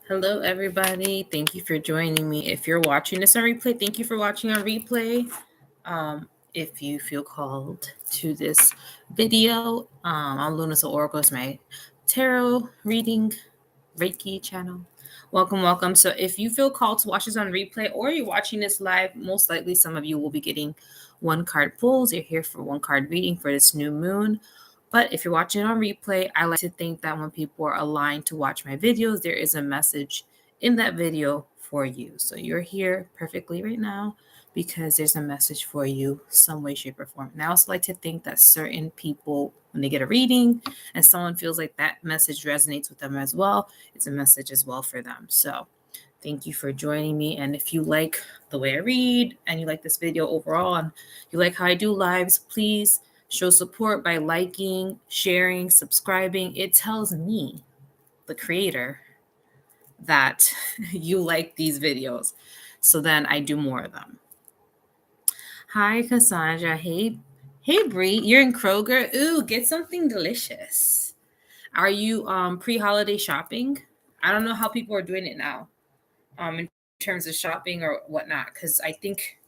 Hello, everybody. Thank you for joining me. If you're watching this on replay, thank you for watching on replay. If you feel called to this video, I'm Luna's Oracle. It's my tarot reading Reiki channel. Welcome. So if you feel called to watch this on replay or you're watching this live, most likely some of you will be getting one card pulls. You're here for one card reading for this new moon. But if you're watching on replay, I like to think that when people are aligned to watch my videos, there is a message in that video for you. So you're here perfectly right now because there's a message for you some way, shape, or form. And I also like to think that certain people, when they get a reading and someone feels like that message resonates with them as well, it's a message as well for them. So thank you for joining me. And if you like the way I read and you like this video overall and you like how I do lives, please show support by liking, sharing, subscribing. It tells me, the creator, that you like these videos. So then I do more of them. Hi, Cassandra. Hey, Bree. You're in Kroger. Ooh, get something delicious. Are you pre-holiday shopping? I don't know how people are doing it now, in terms of shopping or whatnot, because I think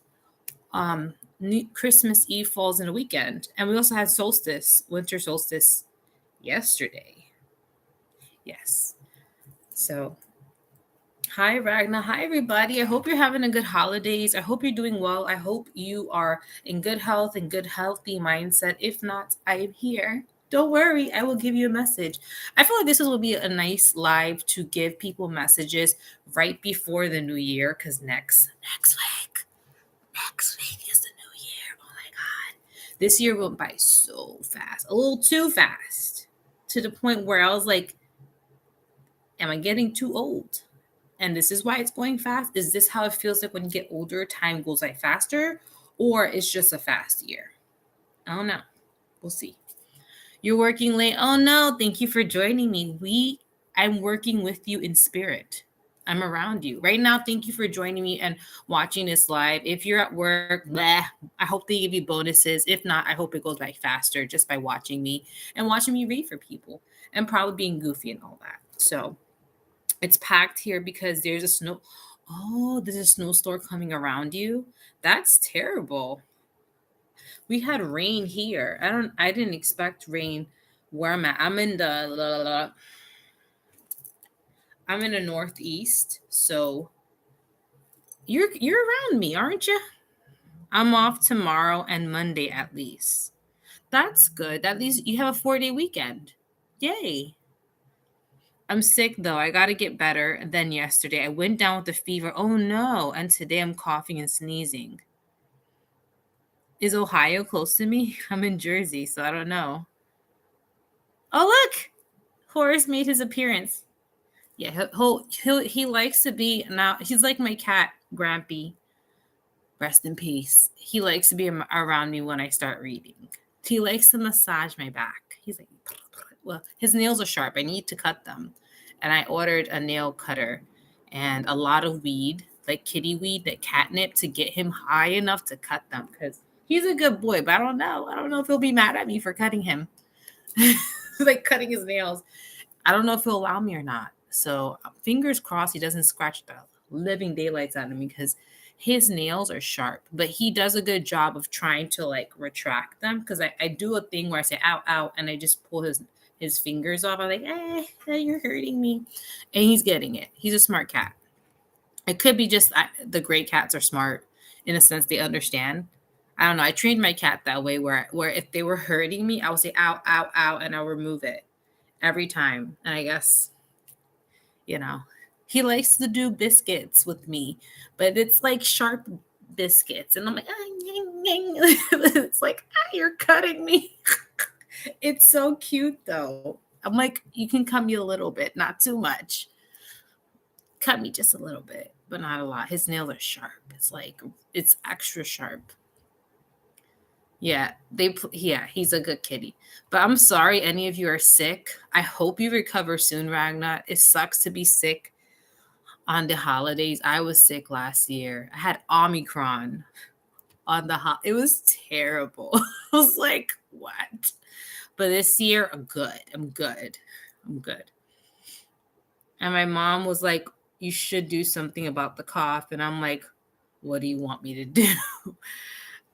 Christmas Eve falls in a weekend, and we also had winter solstice, yesterday. Yes. So, hi, Ragna. Hi, everybody. I hope you're having a good holidays. I hope you're doing well. I hope you are in good health and good, healthy mindset. If not, I am here. Don't worry, I will give you a message. I feel like this will be a nice live to give people messages right before the new year, because next week is the new year. Oh my God. This year went by so fast, a little too fast, to the point where I was like, am I getting too old? And this is why it's going fast. Is this how it feels like when you get older, time goes by faster? Or it's just a fast year? I don't know. We'll see. You're working late. Oh no, thank you for joining me. I'm working with you in spirit. I'm around you right now. Thank you for joining me and watching this live. If you're at work, I hope they give you bonuses. If not, I hope it goes by faster just by watching me and watching me read for people and probably being goofy and all that. So it's packed here because there's a snow. Oh, there's a snowstorm coming around you. That's terrible. We had rain here. I didn't expect rain where I'm at. I'm in the northeast, so you're around me, aren't you? I'm off tomorrow and Monday at least. That's good. At least you have a 4-day weekend. Yay. I'm sick though. I got to get better than yesterday. I went down with a fever. Oh no. And today I'm coughing and sneezing. Is Ohio close to me? I'm in Jersey, so I don't know. Oh, look. Horace made his appearance. Yeah, he likes to be now. He's like my cat, Grampy. Rest in peace. He likes to be around me when I start reading. He likes to massage my back. He's like, well, his nails are sharp. I need to cut them. And I ordered a nail cutter and a lot of weed, like kitty weed, that catnip, to get him high enough to cut them, because he's a good boy, but I don't know. I don't know if he'll be mad at me for cutting him. Like cutting his nails. I don't know if he'll allow me or not. So fingers crossed he doesn't scratch the living daylights out of me, because his nails are sharp, but he does a good job of trying to like retract them, because I do a thing where I say ow, ow, and I just pull his fingers off. I'm like, you're hurting me. And he's getting it. He's a smart cat. It could be just the gray cats are smart in a sense, they understand. I don't know. I trained my cat that way where if they were hurting me, I would say ow, ow, ow, and I'll remove it every time. And I guess, you know, he likes to do biscuits with me, but it's like sharp biscuits. And I'm like, it's like, you're cutting me. It's so cute though. I'm like, you can cut me a little bit, not too much. Cut me just a little bit, but not a lot. His nails are sharp. It's extra sharp. Yeah, he's a good kitty. But I'm sorry any of you are sick. I hope you recover soon, Ragnar. It sucks to be sick on the holidays. I was sick last year. I had Omicron on it was terrible. I was like, what? But this year, I'm good. I'm good. And my mom was like, you should do something about the cough. And I'm like, what do you want me to do?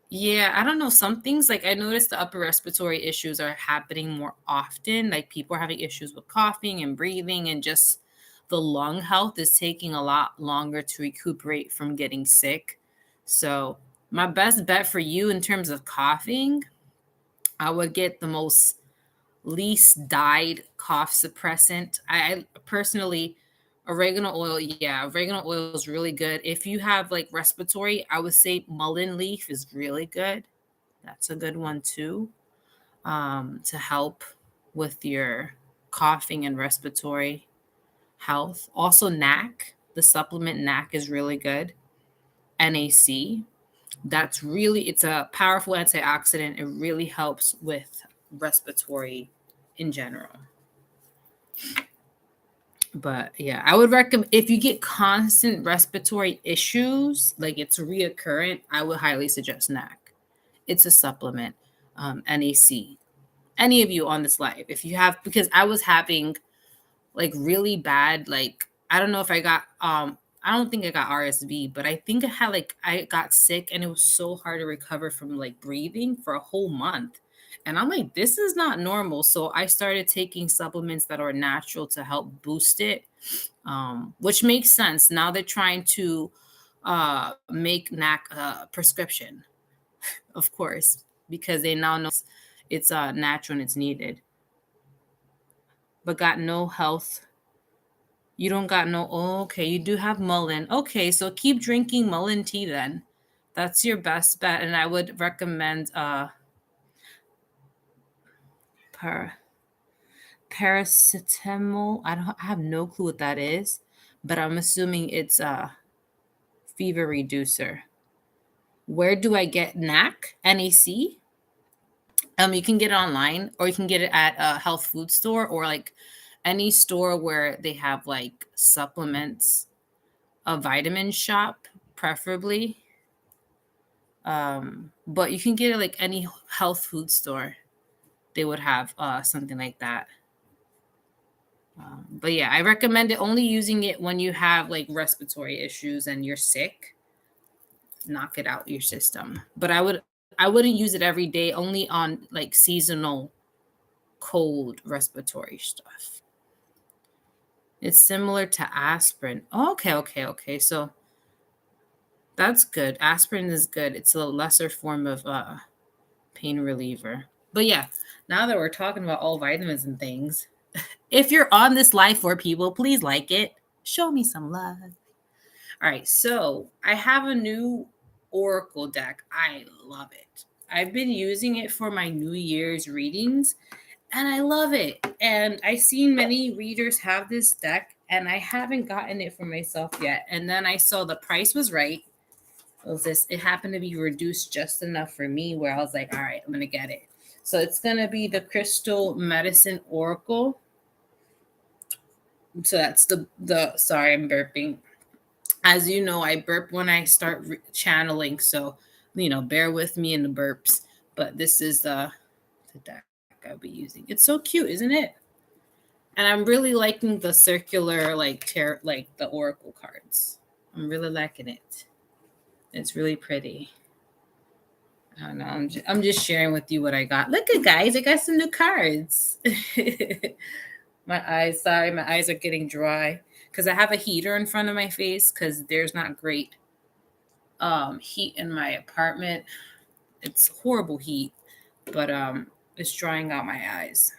Yeah, I don't know. Some things, like I noticed the upper respiratory issues are happening more often. Like people are having issues with coughing and breathing, and just the lung health is taking a lot longer to recuperate from getting sick. So, my best bet for you in terms of coughing, I would get the most least dyed cough suppressant. I personally, oregano oil, yeah, oregano oil is really good. If you have like respiratory, I would say mullein leaf is really good. That's a good one too, to help with your coughing and respiratory health. Also, NAC, the supplement NAC is really good. NAC, that's really, it's a powerful antioxidant. It really helps with respiratory in general. But yeah, I would recommend, if you get constant respiratory issues, like it's reoccurrent, I would highly suggest NAC. It's a supplement, NAC. Any of you on this live, if you have, because I was having like really bad, like I don't know if I got I don't think I got RSV, but I think I had, like I got sick, and it was so hard to recover from like breathing for a whole month. And I'm like, this is not normal. So I started taking supplements that are natural to help boost it, which makes sense. Now they're trying to make NAC a prescription, of course, because they now know it's natural and it's needed. But got no health. You don't got no. Oh, okay, you do have mullein. Okay, so keep drinking mullein tea then. That's your best bet, and I would recommend par paracetamol. I have no clue what that is, but I'm assuming it's a fever reducer. Where do I get NAC? NAC? You can get it online, or you can get it at a health food store, or like any store where they have like supplements, a vitamin shop, preferably. But you can get it like any health food store. They would have something like that. But yeah, I recommend it only using it when you have like respiratory issues and you're sick. Knock it out your system. But I wouldn't use it every day, only on like seasonal cold respiratory stuff. It's similar to aspirin. Oh, okay. So that's good. Aspirin is good. It's a lesser form of pain reliever. But yeah, now that we're talking about all vitamins and things, if you're on this live for people, please like it. Show me some love. All right, so I have a new Oracle deck. I love it. I've been using it for my New Year's readings, and I love it. And I've seen many readers have this deck, and I haven't gotten it for myself yet. And then I saw the price was right. It happened to be reduced just enough for me where I was like, all right, I'm gonna get it. So it's gonna be the Crystal Medicine Oracle. So that's the sorry, I'm burping. As you know, I burp when I start channeling, so bear with me in the burps. But this is the deck I'll be using. It's so cute, isn't it? And I'm really liking the circular like the oracle cards. I'm really liking it. It's really pretty. I don't know. I'm just sharing with you what I got. Look at guys, I got some new cards. My eyes are getting dry because I have a heater in front of my face because there's not great heat in my apartment. It's horrible heat, but it's drying out my eyes.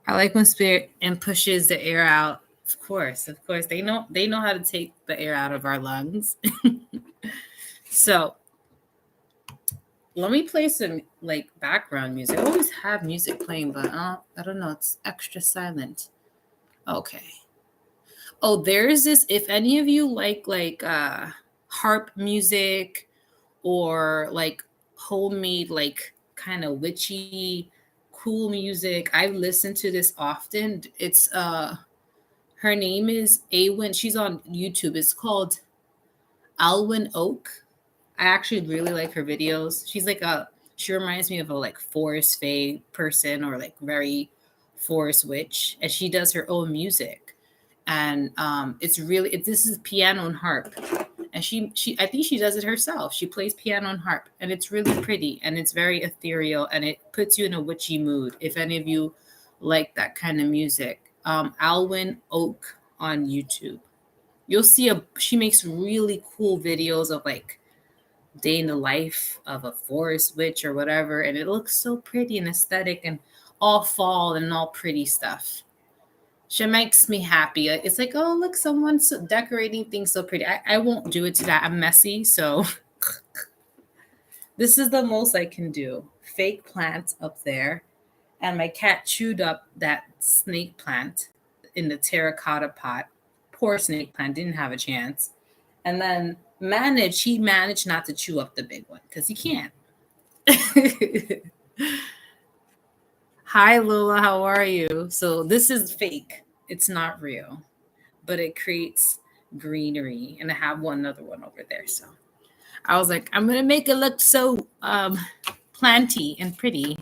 I like when spirit and pushes the air out. Of course, they know how to take the air out of our lungs. So let me play some like background music. I always have music playing, but I don't know. It's extra silent. Okay. Oh, there's this. If any of you like harp music or like homemade like kind of witchy cool music, I listen to this often. It's her name is Awen. She's on YouTube. It's called Alwyn Oak. I actually really like her videos. She reminds me of a like Forest Fae person, or like very forest witch, and she does her own music. And this is piano and harp, and she I think she does it herself. She plays piano and harp, and it's really pretty, and it's very ethereal, and it puts you in a witchy mood. If any of you like that kind of music, Alwyn Oak on YouTube, you'll see she makes really cool videos of like day in the life of a forest witch or whatever, and it looks so pretty and aesthetic and all fall and all pretty stuff. She makes me happy. It's like, oh, look, someone's decorating things so pretty. I won't do it to that. I'm messy. So this is the most I can do. Fake plants up there. And my cat chewed up that snake plant in the terracotta pot. Poor snake plant didn't have a chance. And then he managed not to chew up the big one because he can't. Hi, Lola. How are you? So this is fake. It's not real, but it creates greenery. And I have another one over there. So I was like, I'm going to make it look so planty and pretty.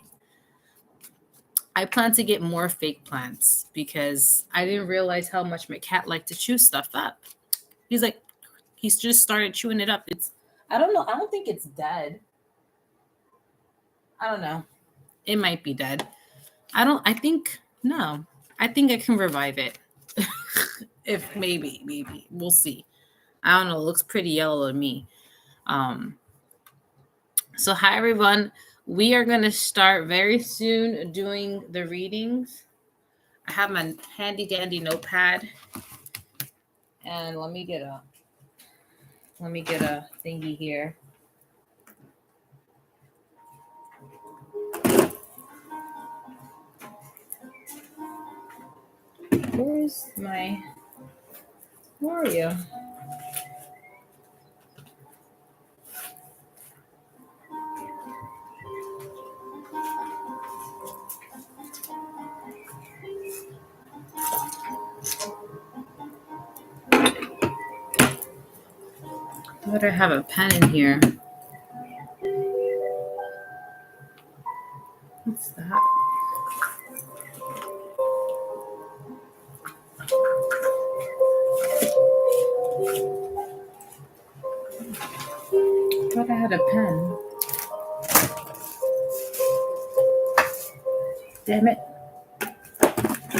I plan to get more fake plants because I didn't realize how much my cat liked to chew stuff up. He's just started chewing it up. I don't know. I don't think it's dead. I don't know. It might be dead. No. I think I can revive it. If maybe. We'll see. I don't know. It looks pretty yellow to me. So hi everyone. We are going to start very soon doing the readings. I have my handy dandy notepad. And let me get a thingy here. Where are you? I better have a pen in here. What's that? I thought I had a pen. Damn it.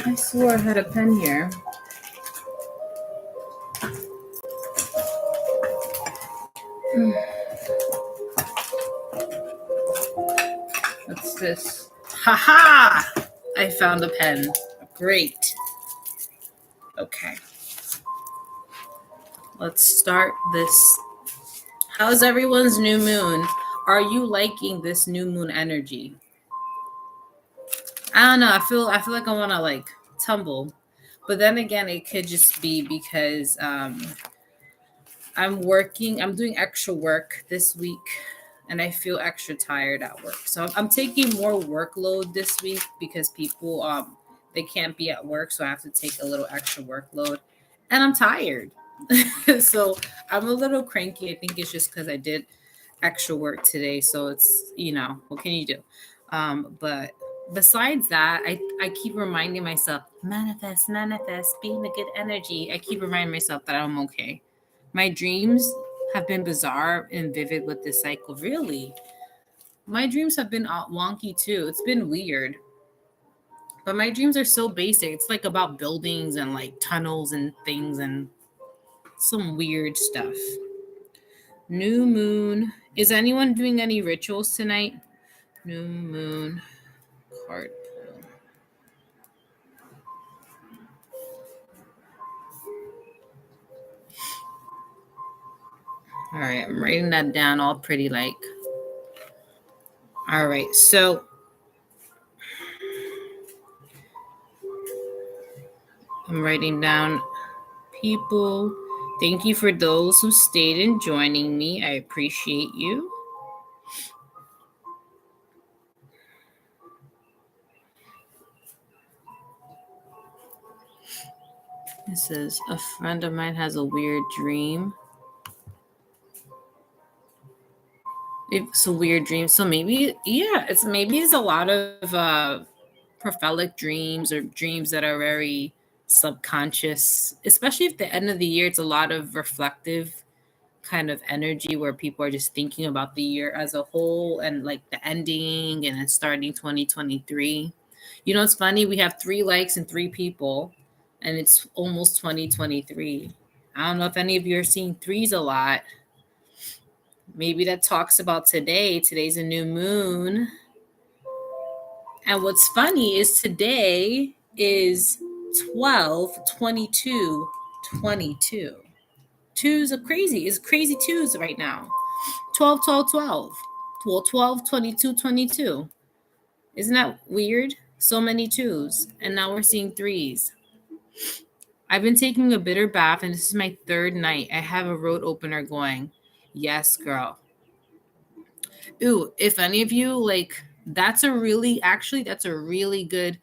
I swore I had a pen here. What's this? Haha! I found a pen. Great. Okay. Let's start this. How's everyone's new moon? Are you liking this new moon energy? I don't know. I feel like I want to like tumble. But then again, it could just be because I'm doing extra work this week, and I feel extra tired at work. So I'm taking more workload this week because people they can't be at work, so I have to take a little extra workload, and I'm tired. So I'm a little cranky. I think it's just because I did extra work today. So it's, what can you do? But besides that, I keep reminding myself, manifest, being a good energy. I keep reminding myself that I'm okay. My dreams have been bizarre and vivid with this cycle. Really, my dreams have been wonky too. It's been weird. But my dreams are so basic. It's like about buildings and like tunnels and things and some weird stuff. New moon. Is anyone doing any rituals tonight? New moon card pull. All right, I'm writing that down all pretty like. All right, so I'm writing down people. Thank you for those who stayed and joining me. I appreciate you. It says a friend of mine has a weird dream. It's a weird dream. So maybe it's a lot of prophetic dreams or dreams that are very subconscious, especially if the end of the year, it's a lot of reflective kind of energy where people are just thinking about the year as a whole and like the ending and then starting 2023. You know, it's funny. We have 3 likes and 3 people, and it's almost 2023. I don't know if any of you are seeing threes a lot. Maybe that talks about today. Today's a new moon. And what's funny is today is 12/22/22. Twos are crazy. It's crazy twos right now. 12, 12, 12. Well, 12, 22, 22. Isn't that weird? So many twos. And now we're seeing threes. I've been taking a bitter bath, and this is my 3rd night. I have a road opener going. Yes, girl. Ooh, if any of you like, that's a really good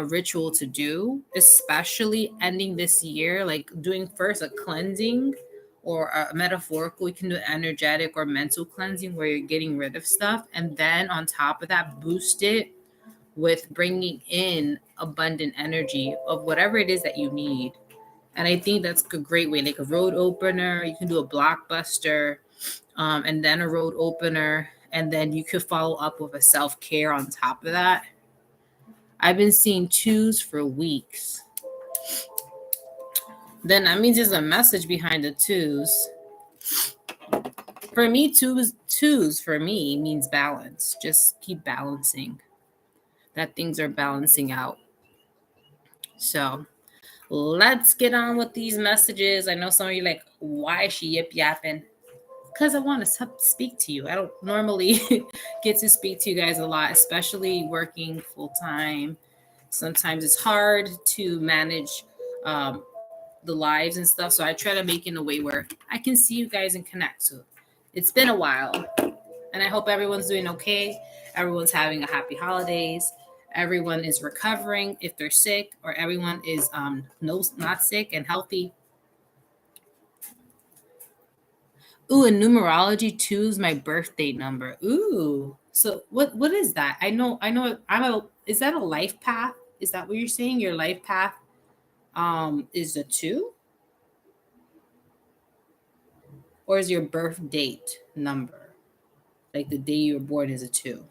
ritual to do, especially ending this year, like doing first a cleansing or a metaphorical. You can do energetic or mental cleansing where you're getting rid of stuff, and then on top of that, boost it with bringing in abundant energy of whatever it is that you need. And I think that's a great way, like a road opener. You can do a blockbuster, and then a road opener, and then you could follow up with a self-care on top of that. I've been seeing twos for weeks. Then that means there's a message behind the twos. For me, twos for me means balance. Just keep balancing. That things are balancing out. So let's get on with these messages. I know some of you like, why is she yip yapping? Because I want to speak to you. I don't normally get to speak to you guys a lot, especially working full time. Sometimes it's hard to manage the lives and stuff. So I try to make it in a way where I can see you guys and connect. So it's been a while, and I hope everyone's doing okay. Everyone's having a happy holidays. Everyone is recovering if they're sick, or everyone is not sick and healthy. Ooh, in numerology, 2 is my birthday number. Ooh. So what is that? I know is that a life path? Is that what you're saying? Your life path is a 2? Or is your birth date number? Like the day you were born is a 2.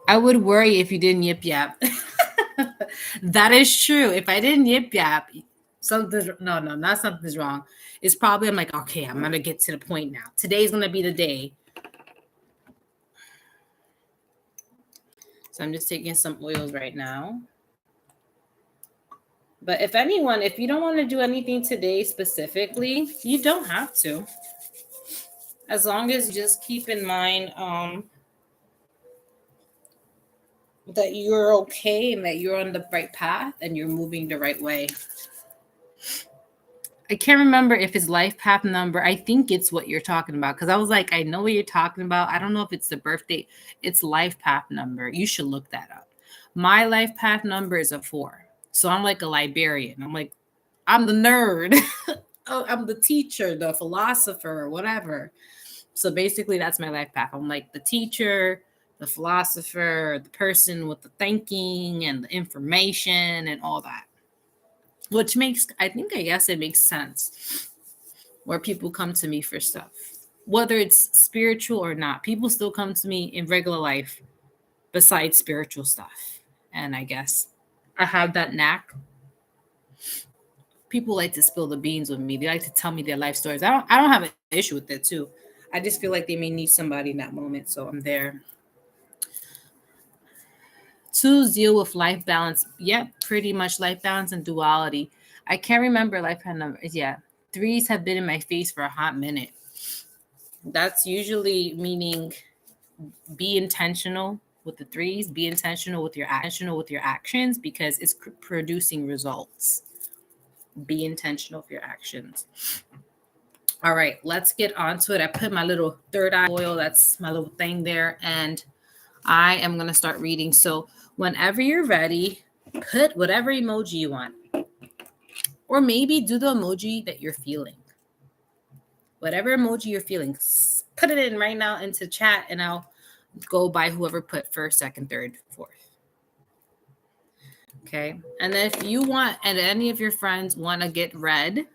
I would worry if you didn't yip yap. That is true. If I didn't yip yap, not something's wrong. It's probably I'm like, okay, I'm gonna get to the point now. Today's gonna be the day. So I'm just taking some oils right now. But if you don't want to do anything today specifically, you don't have to. As long as you just keep in mind that you're okay and that you're on the right path and you're moving the right way. I can't remember if it's life path number. I think it's what you're talking about, because I was like, I know what you're talking about. I don't know if it's the birthday. It's life path number. You should look that up. My life path number is a 4. So I'm like a librarian. I'm the nerd. I'm the teacher, the philosopher, whatever. So basically that's my life path. I'm like the teacher, the philosopher, the person with the thinking and the information and all that. Which I guess it makes sense where people come to me for stuff. Whether it's spiritual or not, people still come to me in regular life besides spiritual stuff. And I guess I have that knack. People like to spill the beans with me. They like to tell me their life stories. I don't have an issue with that too. I just feel like they may need somebody in that moment, so I'm there. 2 deal with life balance. Yep, pretty much life balance and duality. I can't remember lifetime numbers. Yeah, 3s have been in my face for a hot minute. That's usually meaning be intentional with the 3s. Be intentional with your actions because it's producing results. Be intentional with your actions. All right, let's get on to it. I put my little third eye oil. That's my little thing there. And I am going to start reading. So whenever you're ready, put whatever emoji you want. Or maybe do the emoji that you're feeling. Whatever emoji you're feeling, put it in right now into chat, and I'll go by whoever put first, second, third, fourth. Okay. And then if you want, and any of your friends want to get read,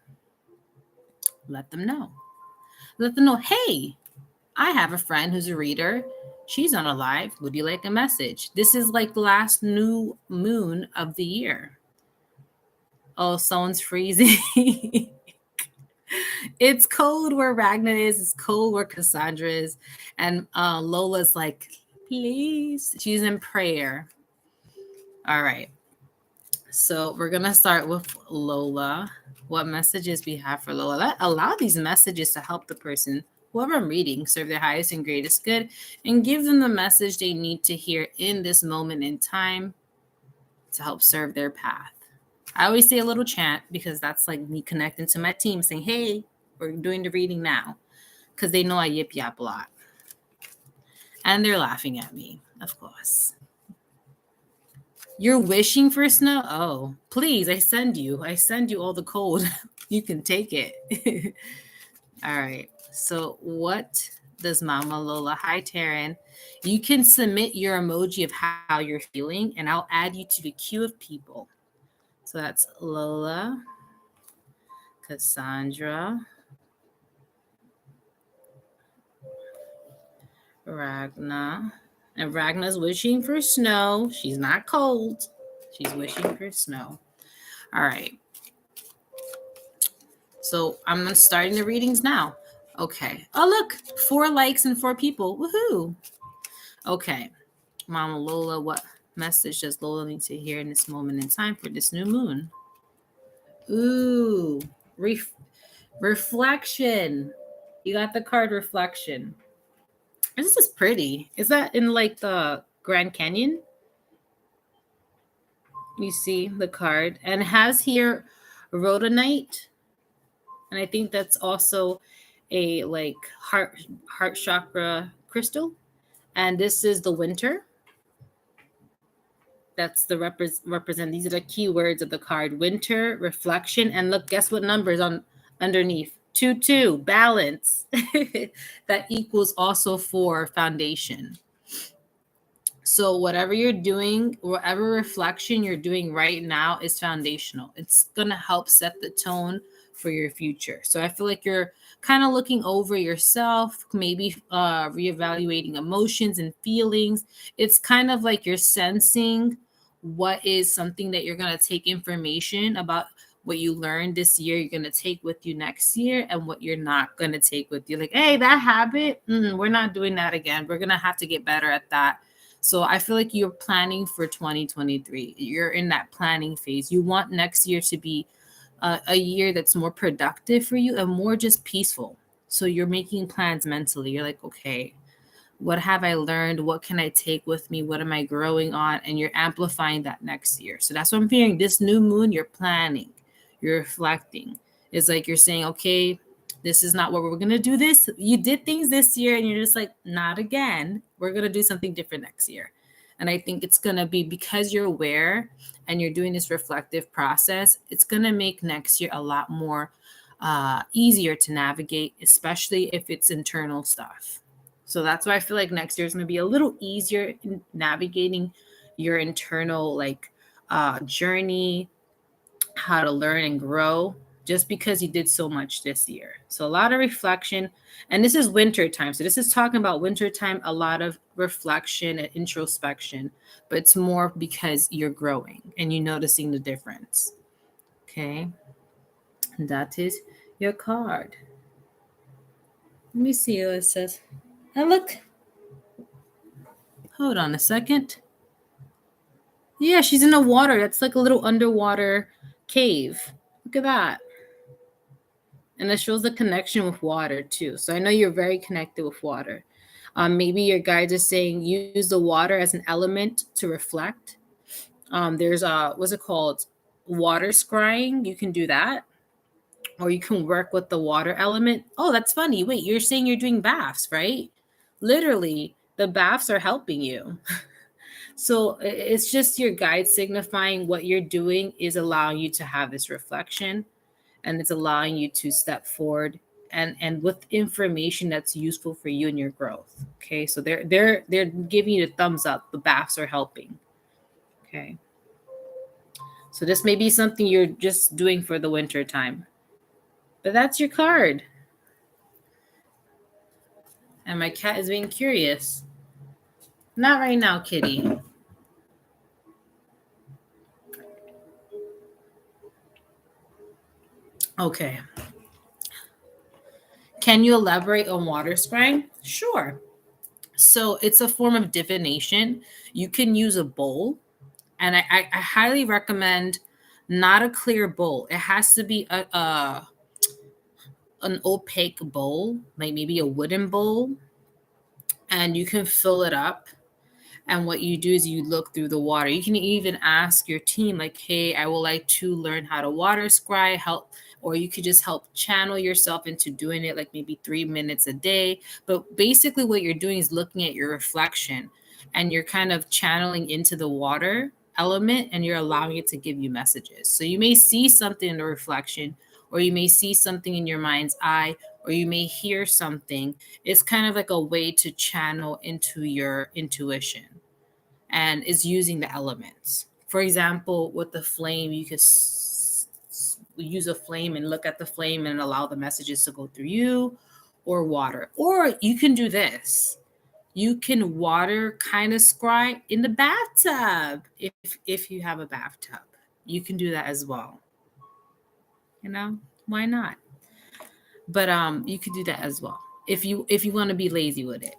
let them know. Let them know, hey, I have a friend who's a reader. She's on a live. Would you like a message? This is like the last new moon of the year. Oh, someone's freezing. It's cold where Ragnar is. It's cold where Cassandra is. And Lola's like, please. She's in prayer. All right. So we're going to start with Lola. What messages we have for Lola? Allow these messages to help the person, whoever I'm reading, serve their highest and greatest good and give them the message they need to hear in this moment in time to help serve their path. I always say a little chant because that's like me connecting to my team saying, hey, we're doing the reading now, because they know I yip yap a lot. And they're laughing at me, of course. You're wishing for snow? Oh, please, I send you all the cold. You can take it. All right. So what does Mama Lola? Hi, Taryn. You can submit your emoji of how you're feeling, and I'll add you to the queue of people. So that's Lola, Cassandra, Ragna. And Ragna's wishing for snow. She's not cold. She's wishing for snow. All right. So I'm starting the readings now. Okay. Oh, look. 4 likes and 4 people. Woohoo. Okay. Mama Lola, what message does Lola need to hear in this moment in time for this new moon? Ooh. Reflection. You got the card reflection. This is pretty. Is that in like the Grand Canyon? You see the card, and it has here rhodonite, and I think that's also a like heart chakra crystal. And this is the winter. That's the represent. These are the key words of the card: winter, reflection, and look, guess what numbers on underneath? 2 balance. That equals also 4 foundation. So whatever you're doing, whatever reflection you're doing right now is foundational. It's going to help set the tone for your future. So I feel like you're kind of looking over yourself, maybe reevaluating emotions and feelings. It's kind of like you're sensing what is something that you're going to take information about what you learned this year, you're going to take with you next year, and what you're not going to take with you. Like, hey, that habit, we're not doing that again. We're going to have to get better at that. So I feel like you're planning for 2023. You're in that planning phase. You want next year to be a year that's more productive for you and more just peaceful. So you're making plans mentally. You're like, okay, what have I learned? What can I take with me? What am I growing on? And you're amplifying that next year. So that's what I'm feeling. This new moon, you're planning, you're reflecting. It's like you're saying, okay, this is not what we're going to do this. You did things this year and you're just like, not again. We're going to do something different next year. And I think it's going to be because you're aware and you're doing this reflective process, it's going to make next year a lot more easier to navigate, especially if it's internal stuff. So that's why I feel like next year is going to be a little easier in navigating your internal journey, how to learn and grow, just because you did so much this year. So a lot of reflection, and this is winter time. So this is talking about winter time, a lot of reflection and introspection, but it's more because you're growing and you're noticing the difference. Okay. And that is your card. Let me see what it says. And look. Hold on a second. Yeah, she's in the water. That's like a little underwater cave. Look at that. And it shows the connection with water too. So I know you're very connected with water. Maybe your guides are saying use the water as an element to reflect. There's what's it called? Water scrying. You can do that. Or you can work with the water element. Oh, that's funny. Wait, you're saying you're doing baths, right? Literally, the baths are helping you. So it's just your guide signifying what you're doing is allowing you to have this reflection, and it's allowing you to step forward and with information that's useful for you and your growth. Okay, so they're giving you the thumbs up. The baths are helping. Okay, so this may be something you're just doing for the winter time, but that's your card. And my cat is being curious. Not right now, kitty. Okay. Can you elaborate on water scrying? Sure. So it's a form of divination. You can use a bowl, and I highly recommend not a clear bowl. It has to be a an opaque bowl, like maybe a wooden bowl, and you can fill it up. And what you do is you look through the water. You can even ask your team, like, hey, I would like to learn how to water scry, help, or you could just help channel yourself into doing it like maybe 3 minutes a day. But basically, what you're doing is looking at your reflection and you're kind of channeling into the water element and you're allowing it to give you messages. So you may see something in the reflection, or you may see something in your mind's eye, or you may hear something. It's kind of like a way to channel into your intuition and is using the elements. For example, with the flame, you could use a flame and look at the flame and allow the messages to go through you, or water. Or you can do this. You can water kind of scry in the bathtub if you have a bathtub. You can do that as well. You know, why not? But you could do that as well if you want to be lazy with it.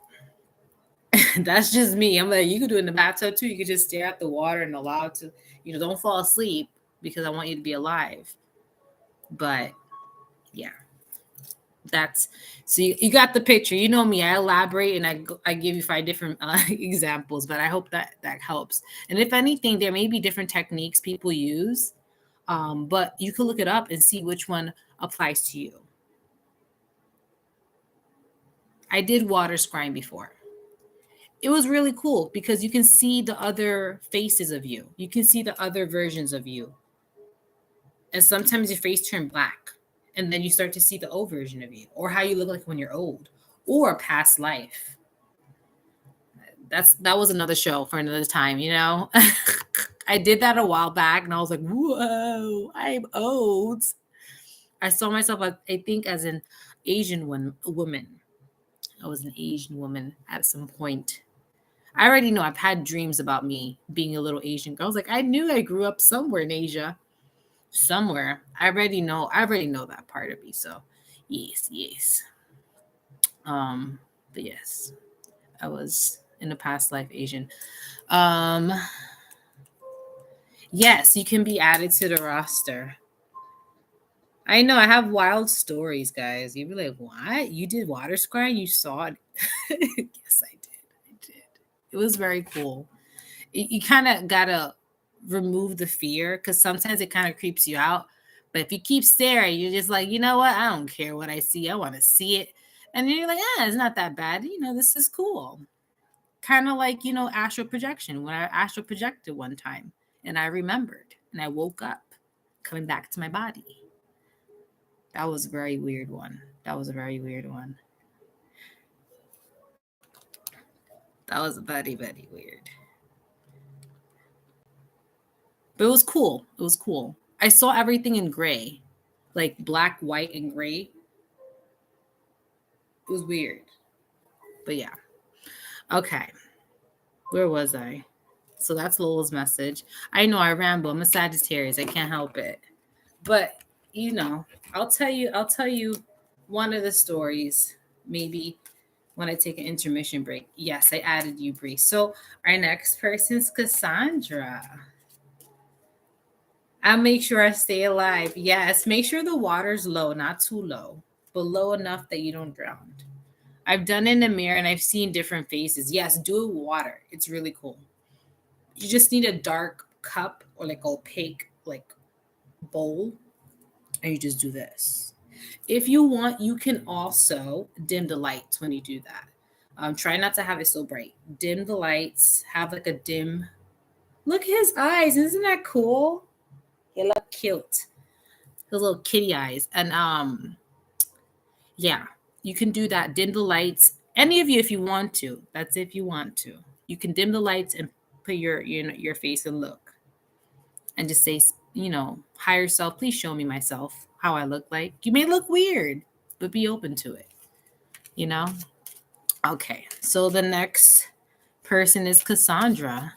That's just me. I'm like, you could do it in the bathtub too. You could just stare at the water and allow it to, don't fall asleep because I want you to be alive. But yeah, that's so you got the picture. You know me. I elaborate and I give you 5 different examples, but I hope that helps. And if anything, there may be different techniques people use, but you can look it up and see which one applies to you. I did water scrying before. It was really cool because you can see the other faces of you. You can see the other versions of you. And sometimes your face turn black. And then you start to see the old version of you, or how you look like when you're old, or past life. That was another show for another time, I did that a while back and I was like, whoa, I'm old. I saw myself, I think, as an Asian woman. I was an Asian woman at some point. I already know I've had dreams about me being a little Asian girl. I was like, I knew I grew up somewhere in Asia. Somewhere. I already know that part of me. So yes. But yes, I was in a past life Asian. Yes, you can be added to the roster. I know I have wild stories, guys. You'd be like, what? You did water scrying? You saw it? Yes, I did. It was very cool. You kind of gotta remove the fear because sometimes it kind of creeps you out. But if you keep staring, you're just like, you know what? I don't care what I see. I want to see it. And then you're like, it's not that bad. This is cool. Kind of like, astral projection. When I astral projected one time and I remembered and I woke up coming back to my body. That was a very weird one. That was a very weird one. That was very, very weird. But it was cool. It was cool. I saw everything in gray, like black, white, and gray. It was weird. But yeah. Okay. Where was I? So that's Lola's message. I know I ramble. I'm a Sagittarius. I can't help it. But I'll tell you one of the stories, maybe when I take an intermission break. Yes, I added you, Bree. So our next person is Cassandra. I'll make sure I stay alive. Yes, make sure the water's low, not too low, but low enough that you don't drown. I've done it in the mirror and I've seen different faces. Yes, do it with water. It's really cool. You just need a dark cup or like opaque like bowl, and you just do this. If you want, you can also dim the lights when you do that. Try not to have it so bright. Dim the lights. Have like a dim. Look at his eyes. Isn't that cool? He look cute. His little kitty eyes. And Yeah, you can do that. Dim the lights. Any of you, if you want to. That's if you want to. You can dim the lights and put your face and look, and just say, higher self, please show me myself, how I look like. You may look weird, but be open to it. You know. Okay, so the next person is Cassandra.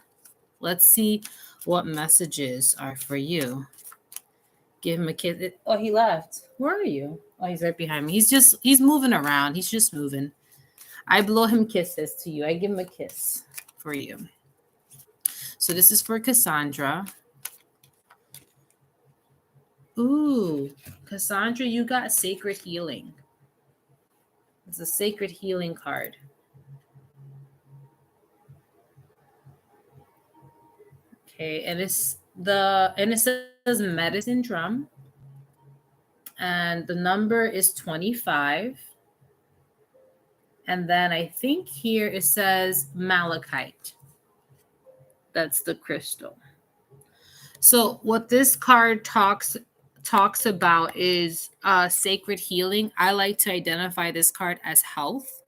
Let's see what messages are for you. Give him a kiss. Oh, he left. Where are you? Oh, he's right behind me. He's moving around. He's just moving. I blow him kisses to you. I give him a kiss for you. So this is for Cassandra. Ooh, Cassandra, you got sacred healing. It's a sacred healing card. Okay, and it says medicine drum. And the number is 25. And then I think here it says malachite. That's the crystal. So what this card talks about is sacred healing. I like to identify this card as health.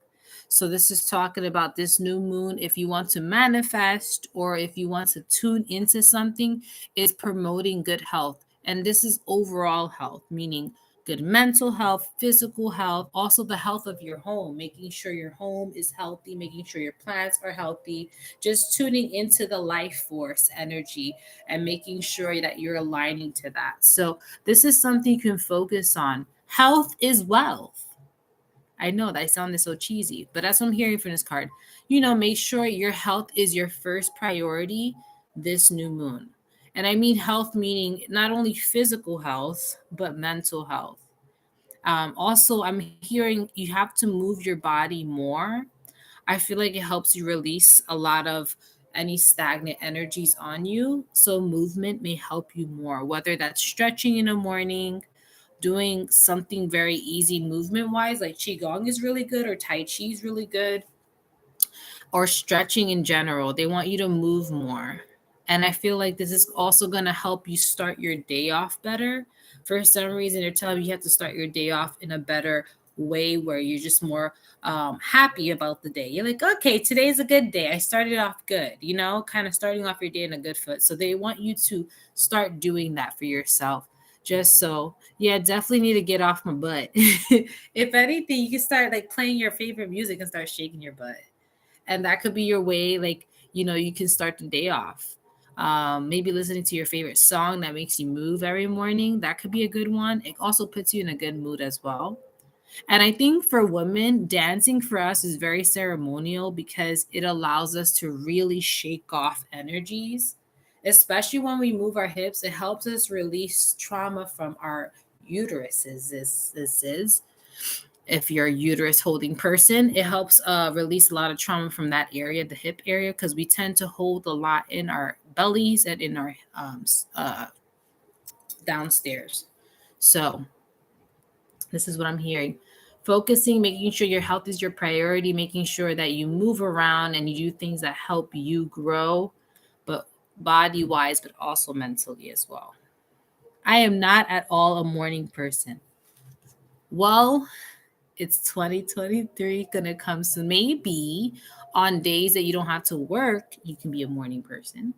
So this is talking about this new moon. If you want to manifest or if you want to tune into something, it's promoting good health. And this is overall health, meaning good mental health, physical health, also the health of your home, making sure your home is healthy, making sure your plants are healthy, just tuning into the life force energy and making sure that you're aligning to that. So this is something you can focus on. Health is wealth. I know that sounded so cheesy, but that's what I'm hearing from this card. Make sure your health is your first priority this new moon. And I mean health, meaning not only physical health, but mental health. Also, I'm hearing you have to move your body more. I feel like it helps you release a lot of any stagnant energies on you. So, movement may help you more, whether that's stretching in the morning, doing something very easy movement wise, like Qigong is really good, or Tai Chi is really good, or stretching in general. They want you to move more. And I feel like this is also going to help you start your day off better. For some reason, they're telling you have to start your day off in a better way where you're just more happy about the day. You're like, okay, today's a good day. I started off good, kind of starting off your day in a good foot. So they want you to start doing that for yourself. Just so, yeah, definitely need to get off my butt. If anything, you can start like playing your favorite music and start shaking your butt, and that could be your way, like, you can start the day off. Maybe listening to your favorite song that makes you move every morning, that could be a good one. It also puts you in a good mood as well. And I think for women, dancing for us is very ceremonial because it allows us to really shake off energies, especially when we move our hips. It helps us release trauma from our uteruses. This is, if you're a uterus holding person, it helps release a lot of trauma from that area, the hip area, because we tend to hold a lot in our bellies and in our downstairs. So this is what I'm hearing. Focusing, making sure your health is your priority, making sure that you move around and you do things that help you grow, but body wise, but also mentally as well. I am not at all a morning person. Well, it's 2023 gonna come soon. Maybe on days that you don't have to work, you can be a morning person.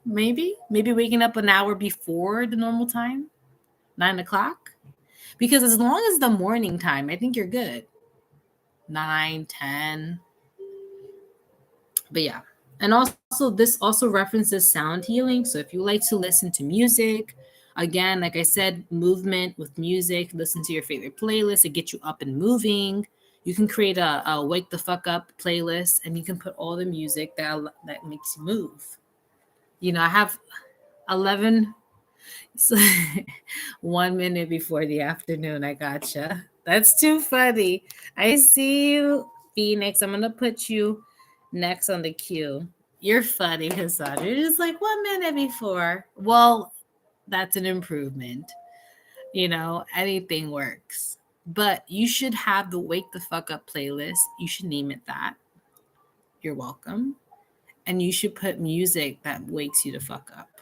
Maybe waking up an hour before the normal time, 9 o'clock. Because as long as the morning time, I think you're good. 9, 10. But yeah. And also, this also references sound healing. So if you like to listen to music, again, like I said, movement with music, listen to your favorite playlist to get you up and moving. You can create a wake the fuck up playlist, and you can put all the music that makes you move. I have 11, so 1 minute before the afternoon. I gotcha. That's too funny. I see you, Phoenix. I'm gonna put you next on the queue. You're funny, Hassan. You're just like 1 minute before. Well, that's an improvement. Anything works. But you should have the Wake the Fuck Up playlist. You should name it that. You're welcome. And you should put music that wakes you the fuck up.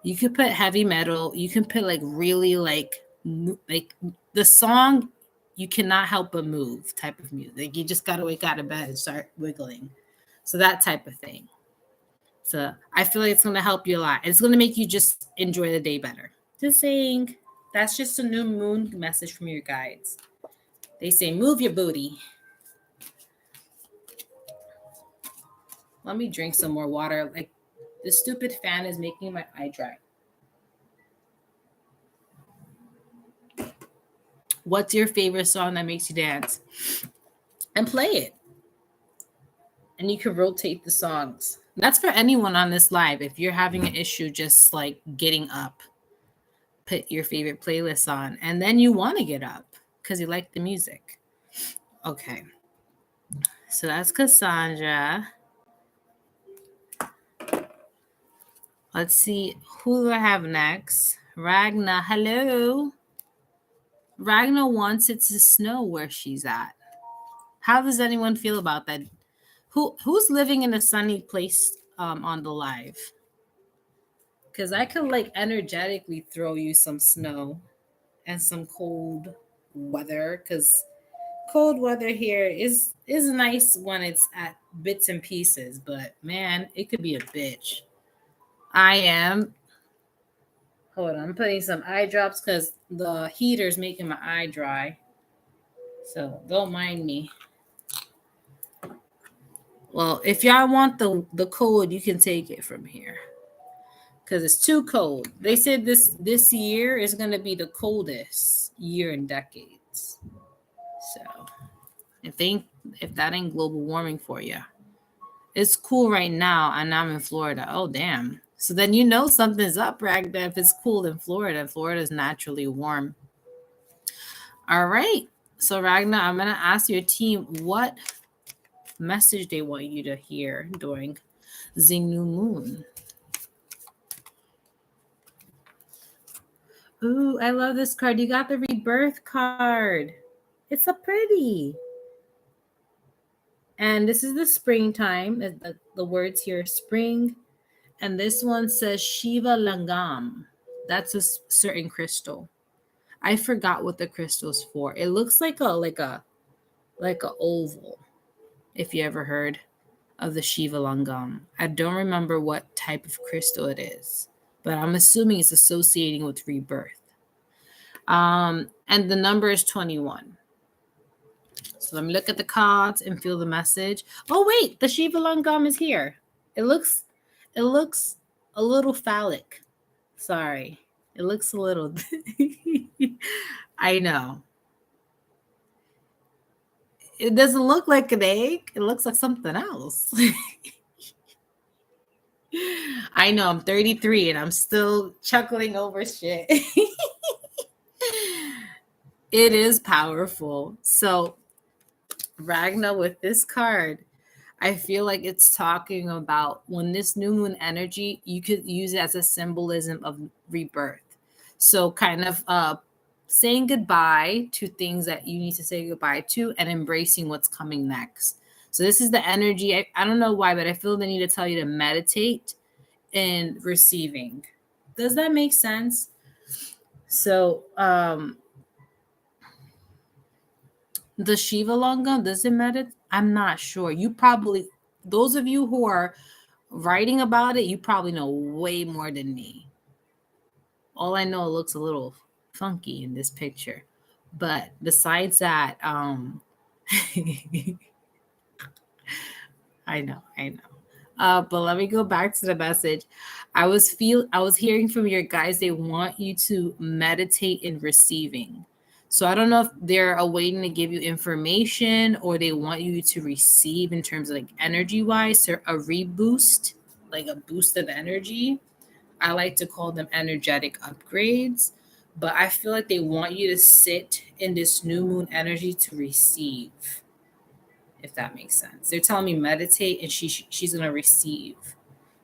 You could put heavy metal. You can put like really like like the song, you cannot help but move type of music. You just got to wake out of bed and start wiggling. So that type of thing. So I feel like it's going to help you a lot. It's going to make you just enjoy the day better. Just saying. That's just a new moon message from your guides. They say, move your booty. Let me drink some more water. Like, this stupid fan is making my eye dry. What's your favorite song that makes you dance? And play it. And you can rotate the songs. That's for anyone on this live. If you're having an issue just like getting up, put your favorite playlist on. And then you want to get up because you like the music. Okay. So that's Cassandra. Let's see. Who do I have next? Ragna. Hello. Ragna wants it to snow where she's at. How does anyone feel about that? Who's living in a sunny place on the live? Because I could like energetically throw you some snow and some cold weather. Because cold weather here is nice when it's at bits and pieces, but man, it could be a bitch. I am. Hold on, I'm putting some eye drops because the heater's making my eye dry. So don't mind me. Well, if y'all want the cold, you can take it from here. Because it's too cold. They said this year is going to be the coldest year in decades. So if that ain't global warming for you. It's cool right now, and I'm in Florida. Oh, damn. So then you know something's up, Ragda, if it's cool in Florida. Florida is naturally warm. All right. So, Ragna, I'm going to ask your team what message they want you to hear during the new moon. Ooh, I love this card. You got the rebirth card. It's so pretty. And this is the springtime. The words here, spring. And this one says Shiva Lingam. That's a certain crystal. I forgot what the crystal's for. It looks like a oval. If you ever heard of the Shiva Lingam. I don't remember what type of crystal it is, but I'm assuming it's associating with rebirth. And the number is 21. So let me look at the cards and feel the message. Oh wait, the Shiva Lingam is here. It looks a little phallic. Sorry. It looks a little I know. It doesn't look like an egg. It looks like something else. I know, I'm 33 and I'm still chuckling over shit. It is powerful. So, Ragna, with this card, I feel like it's talking about when this new moon energy, you could use it as a symbolism of rebirth. So, kind of saying goodbye to things that you need to say goodbye to and embracing what's coming next. So, this is the energy. I don't know why, but I feel the need to tell you to meditate in receiving. Does that make sense? So, the Shiva Lingam, does it matter? I'm not sure. You probably, those of you who are writing about it, you probably know way more than me. All I know, it looks a little funky in this picture. But besides that, I know. But let me go back to the message. I was hearing from your guys, they want you to meditate in receiving. So I don't know if they're waiting to give you information or they want you to receive in terms of like energy wise, or a reboost, like a boost of energy. I like to call them energetic upgrades, but I feel like they want you to sit in this new moon energy to receive, if that makes sense. They're telling me meditate and she's going to receive.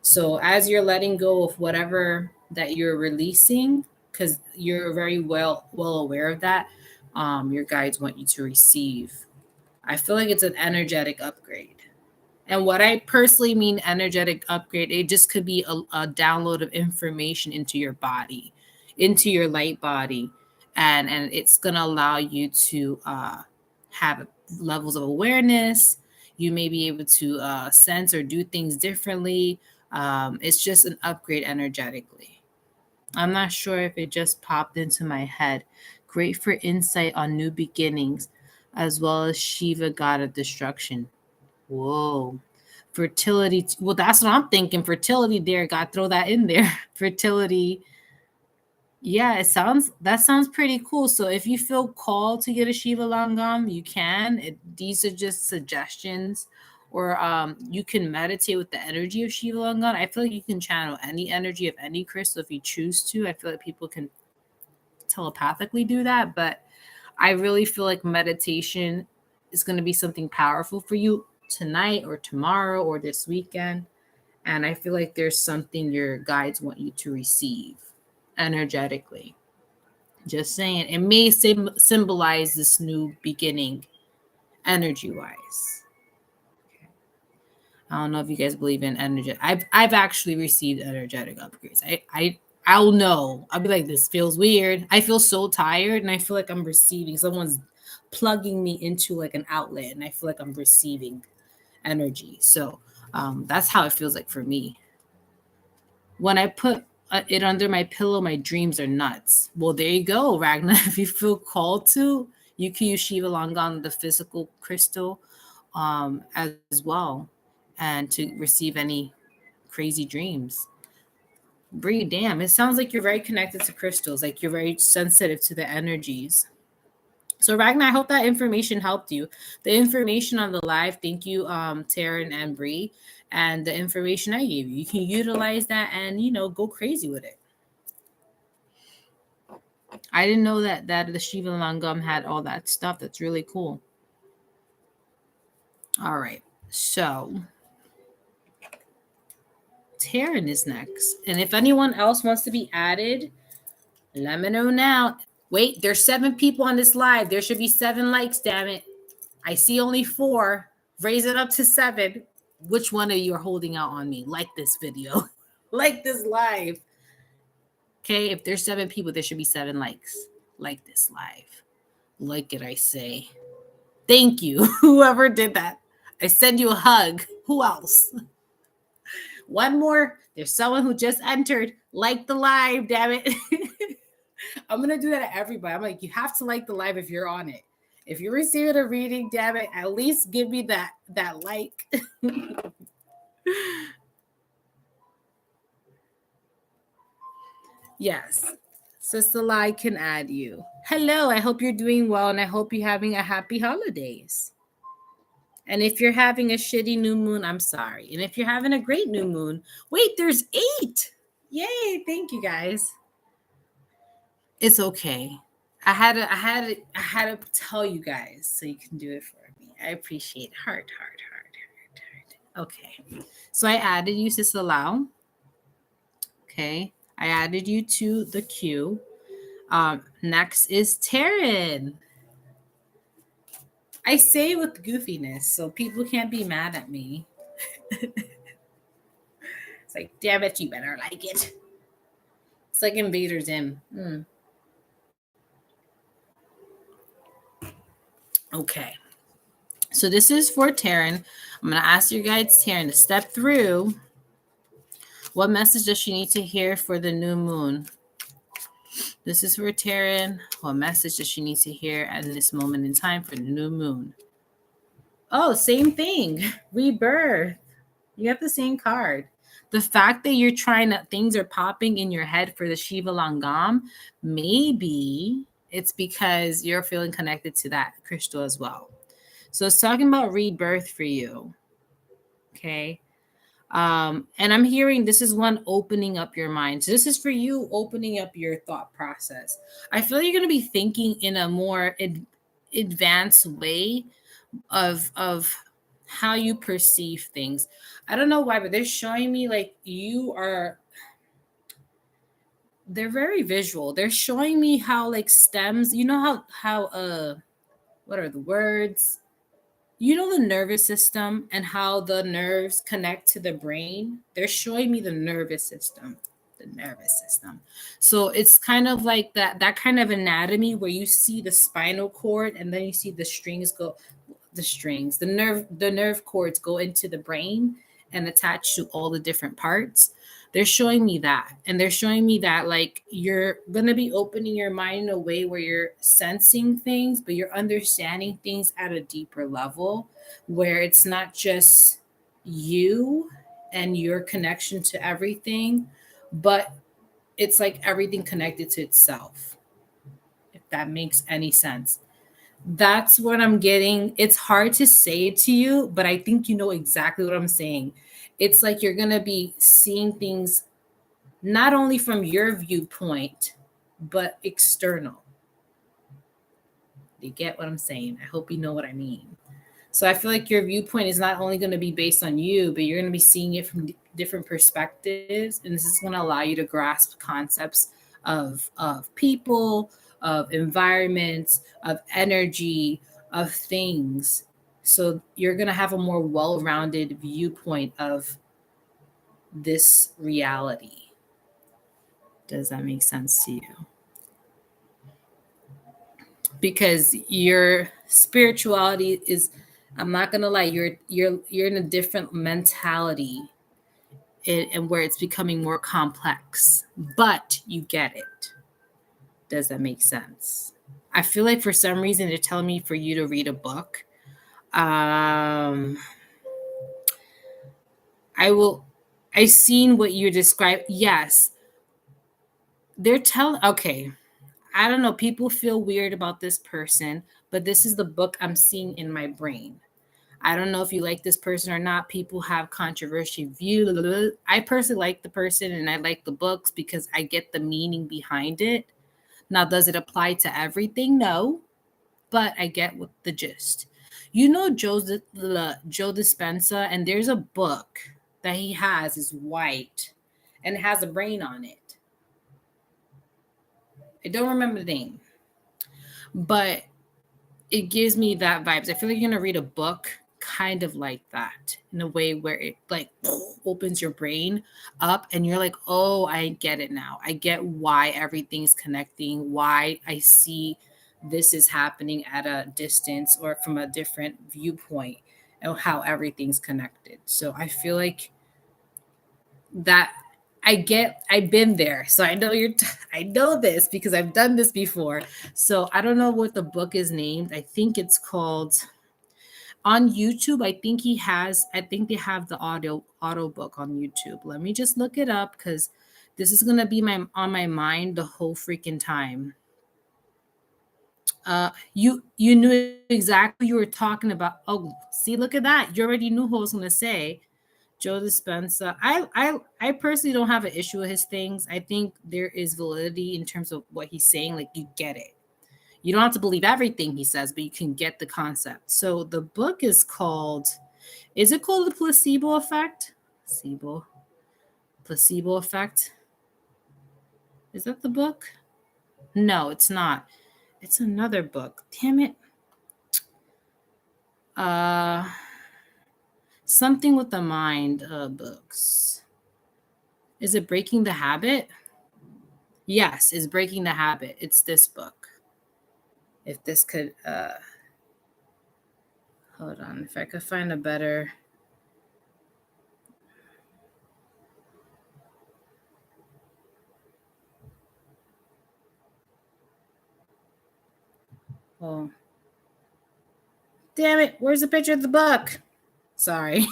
So as you're letting go of whatever that you're releasing, because you're very well aware of that, your guides want you to receive. I feel like it's an energetic upgrade. And what I personally mean energetic upgrade, it just could be a download of information into your body, into your light body. and it's going to allow you to have levels of awareness. You may be able to sense or do things differently. It's just an upgrade energetically. I'm not sure if it just popped into my head. Great for insight on new beginnings, as well as Shiva, god of destruction. Whoa. Fertility. Well, that's what I'm thinking. Fertility there. Got to throw that in there. Fertility. Yeah, that sounds pretty cool. So if you feel called to get a Shiva Lingam, you can. These are just suggestions. Or you can meditate with the energy of Shiva Lingam. I feel like you can channel any energy of any crystal if you choose to. I feel like people can telepathically do that, but I really feel like meditation is going to be something powerful for you tonight or tomorrow or this weekend. And I feel like there's something your guides want you to receive energetically. Just saying, it may symbolize this new beginning energy wise. I don't know if you guys believe in energy. I've actually received energetic upgrades. I'll know. I'll be like, this feels weird. I feel so tired, and I feel like I'm receiving. Someone's plugging me into like an outlet, and I feel like I'm receiving energy. So that's how it feels like for me. When I put it under my pillow, my dreams are nuts. Well, there you go, Ragnar. If you feel called to, you can use Shiva Lingam, the physical crystal, as well, and to receive any crazy dreams. Bree, damn, it sounds like you're very connected to crystals, like you're very sensitive to the energies. So Ragnar, I hope that information helped you. The information on the live, thank you, Taryn and Bree, and the information I gave you. You can utilize that and go crazy with it. I didn't know that the Shiva Lingam had all that stuff. That's really cool. All right, so Taryn is next, and if anyone else wants to be added, let me know now. Wait, there's 7 people on this live. There should be 7 likes, damn it. I see only 4. Raise it up to 7. Which one of you are holding out on me? Like this video. Like this live. Okay, if there's 7 people, there should be 7 likes. Like this live. Like it, I say. Thank you, whoever did that. I send you a hug. Who else? One more. There's someone who just entered. Like the live, damn it. I'm going to do that to everybody. I'm like, you have to like the live if you're on it. If you're receiving a reading, damn it, at least give me that like. Yes. Sister Lai can add you. Hello, I hope you're doing well, and I hope you're having a happy holidays. And if you're having a shitty new moon, I'm sorry. And if you're having a great new moon, wait, there's 8. Yay, thank you guys. It's okay. I had to tell you guys so you can do it for me. I appreciate heart. Okay. So I added you, Sister Lau. Okay. I added you to the queue. Next is Taryn. I say it with goofiness, so people can't be mad at me. It's like, damn it, you better like it. It's like Invader Zim. Okay. So this is for Taryn. I'm going to ask your guides, Taryn, to step through. What message does she need to hear for the new moon? This is for Taryn. What message does she need to hear at this moment in time for the new moon? Oh, same thing. Rebirth. You have the same card. The fact that you're trying to, things are popping in your head for the Shiva Lingam, maybe it's because you're feeling connected to that crystal as well. So it's talking about rebirth for you. Okay. And I'm hearing this is one opening up your mind. So this is for you opening up your thought process. I feel you're going to be thinking in a more advanced way of how you perceive things. I don't know why, but they're showing me like they're very visual. They're showing me how like stems, how what are the words? The nervous system and how the nerves connect to the brain. They're showing me the nervous system. The nervous system. So it's kind of like that kind of anatomy where you see the spinal cord and then you see the nerve cords go into the brain and attach to all the different parts. They're showing me that. And they're showing me that like you're going to be opening your mind in a way where you're sensing things, but you're understanding things at a deeper level where it's not just you and your connection to everything, but it's like everything connected to itself, if that makes any sense. That's what I'm getting. It's hard to say it to you, but I think you know exactly what I'm saying. It's like you're going to be seeing things not only from your viewpoint, but external. You get what I'm saying? I hope you know what I mean. So I feel like your viewpoint is not only going to be based on you, but you're going to be seeing it from different perspectives, and this is going to allow you to grasp concepts of people, of environments, of energy, of things. So you're going to have a more well-rounded viewpoint of this reality. Does that make sense to you? Because your spirituality is, I'm not gonna lie, you're in a different mentality, and where it's becoming more complex, but you get it. Does that make sense? I feel like for some reason they're telling me for you to read a book. I will. I've seen what you describe. Yes, they're telling. Okay, I don't know. People feel weird about this person, but this is the book I'm seeing in my brain. I don't know if you like this person or not. People have controversial view. I personally like the person and I like the books because I get the meaning behind it. Now, does it apply to everything? No, but I get what the gist. You know Joe Dispenza, and there's a book that he has is white and it has a brain on it. I don't remember the name, but it gives me that vibes. I feel like you're gonna read a book kind of like that in a way where it like opens your brain up and you're like, oh, I get it now. I get why everything's connecting, why I see this is happening at a distance or from a different viewpoint, and how everything's connected. So I feel like that I've been there. So I know I know this because I've done this before. So I don't know what the book is named. I think it's called on YouTube. I think they have the audio book on YouTube. Let me just look it up because this is gonna be my mind the whole freaking time. You knew exactly what you were talking about. Oh, see, look at that. You already knew who I was gonna say. Joe Dispenza. I personally don't have an issue with his things. I think there is validity in terms of what he's saying. Like you get it. You don't have to believe everything he says, but you can get the concept. So the book is it called The Placebo Effect? Placebo Effect. Is that the book? No, it's not. It's another book. Damn it. Uh Something with the mind books. Is it Breaking the Habit? Yes, it's Breaking the Habit. It's this book. If this could hold on, if I could find a better. Oh, damn it. Where's the picture of the book? Sorry.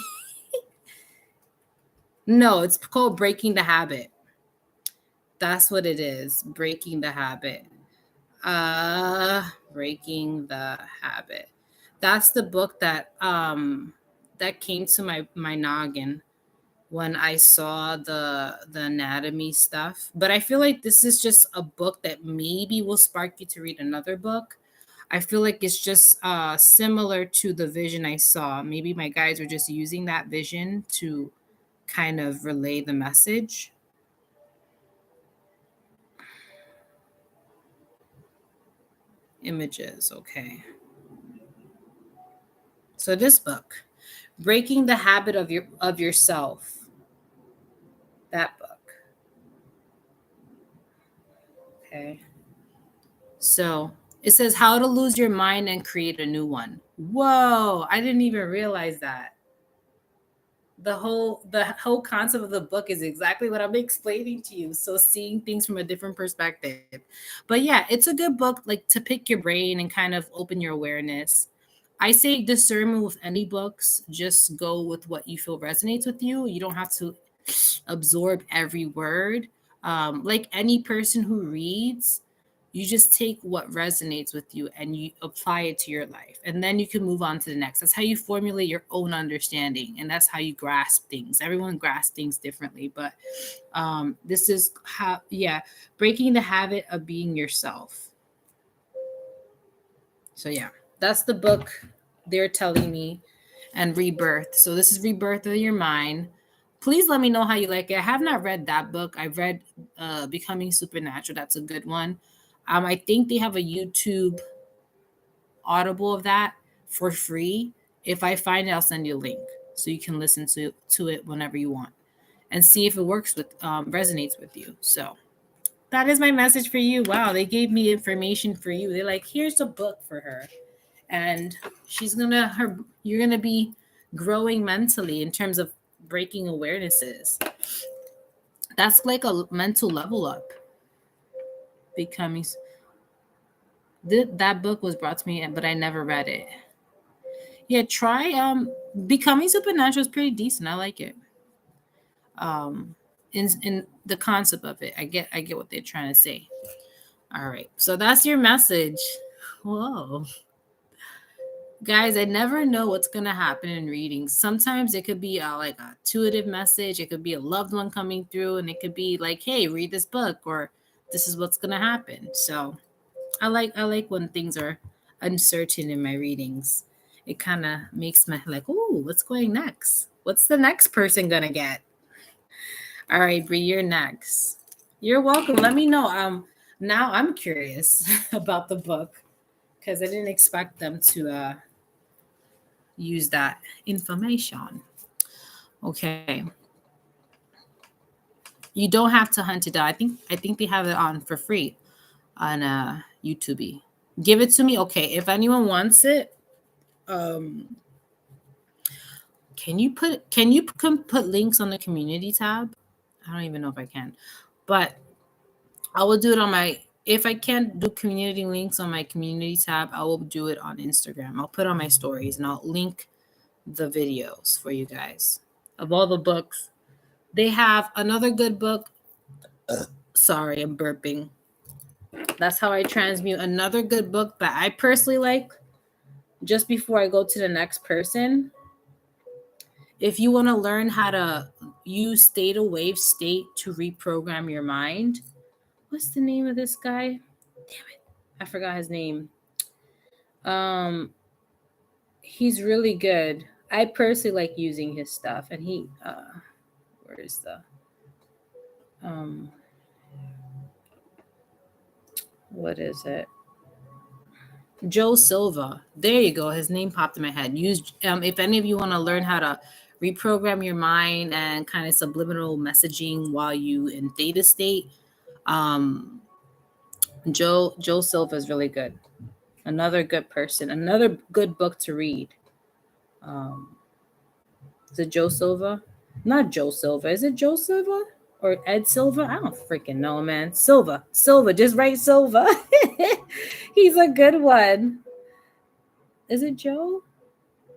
No, it's called Breaking the Habit. That's what it is. Breaking the Habit. Breaking the Habit. That's the book that came to my noggin when I saw the anatomy stuff. But I feel like this is just a book that maybe will spark you to read another book. I feel like it's just similar to the vision I saw. Maybe my guides were just using that vision to kind of relay the message. Images, okay. So this book, Breaking the Habit of Yourself. That book. Okay. So it says how to lose your mind and create a new one. Whoa, I didn't even realize that. The whole concept of the book is exactly what I'm explaining to you. So seeing things from a different perspective. But yeah, it's a good book like to pick your brain and kind of open your awareness. I say discernment with any books. Just go with what you feel resonates with you. You don't have to absorb every word. Like any person who reads, you just take what resonates with you and you apply it to your life. And then you can move on to the next. That's how you formulate your own understanding. And that's how you grasp things. Everyone grasps things differently. But this is how, yeah, breaking the habit of being yourself. So yeah, that's the book they're telling me, and Rebirth. So this is Rebirth of Your Mind. Please let me know how you like it. I have not read that book. I've read Becoming Supernatural. That's a good one. I think they have a YouTube Audible of that for free. If I find it, I'll send you a link so you can listen to it whenever you want and see if it works with resonates with you. So that is my message for you. Wow, they gave me information for you. They're like, here's a book for her, and you're gonna be growing mentally in terms of breaking awarenesses. That's like a mental level up. Becoming that book was brought to me, but I never read it. Yeah, try Becoming Supernatural is pretty decent. I like it. Um, in the concept of it, I get what they're trying to say. All right, so that's your message. Whoa. Guys, I never know what's going to happen in readings. Sometimes it could be like a intuitive message. It could be a loved one coming through, and it could be like, hey, read this book, or this is what's going to happen. So I like when things are uncertain in my readings. It kind of makes my like, oh, what's going next? What's the next person going to get? All right, Bree, you're next. You're welcome. Let me know. Now I'm curious about the book because I didn't expect them to use that information. Okay. You don't have to hunt it down. I think they have it on for free on YouTube. Give it to me. Okay. If anyone wants it, um can you put links on the community tab? I don't even know if I can. But I will do it on my if I can't do community links on my community tab, I will do it on Instagram. I'll put on my stories and I'll link the videos for you guys of all the books. They have another good book. Sorry, I'm burping. That's how I transmute. Another good book that I personally like, just before I go to the next person. If you want to learn how to use theta wave state to reprogram your mind, what's the name of this guy? Damn it. I forgot his name. He's really good. I personally like using his stuff, and where is the um what is it? Joe Silva. There you go. His name popped in my head. Use if any of you want to learn how to reprogram your mind and kind of subliminal messaging while you in theta state, um, Joe Silva is really good. Another good person. Another good book to read. Um, is it Joe Silva? Not Joe Silva. Is it Joe Silva or Ed Silva? I don't freaking know, man. Silva. Just write Silva. He's a good one. Is it Joe?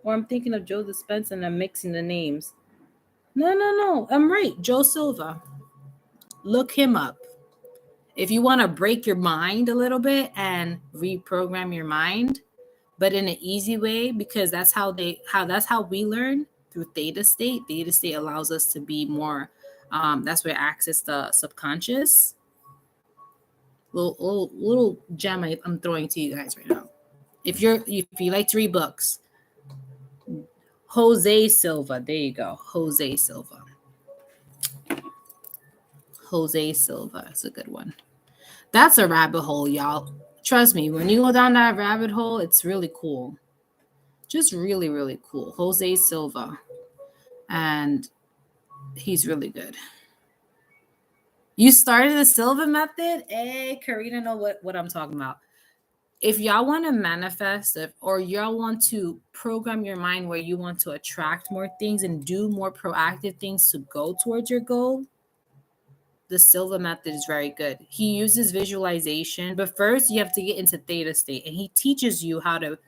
Or I'm thinking of Joe Dispenza and I'm mixing the names. No. I'm right. Joe Silva. Look him up. If you want to break your mind a little bit and reprogram your mind, but in an easy way, because that's how we learn through theta state. Theta state allows us to be more that's where access the subconscious. Little gem I'm throwing to you guys right now. If you like to read books, Jose Silva. There you go. Jose Silva. Jose Silva. That's a good one. That's a rabbit hole, y'all. Trust me, when you go down that rabbit hole, it's really cool. Just really, really cool. Jose Silva. And he's really good. You started the Silva method? Hey, Karina know what I'm talking about. If y'all want to manifest it, or y'all want to program your mind where you want to attract more things and do more proactive things to go towards your goal, the Silva method is very good. He uses visualization, but first you have to get into theta state, and he teaches you how to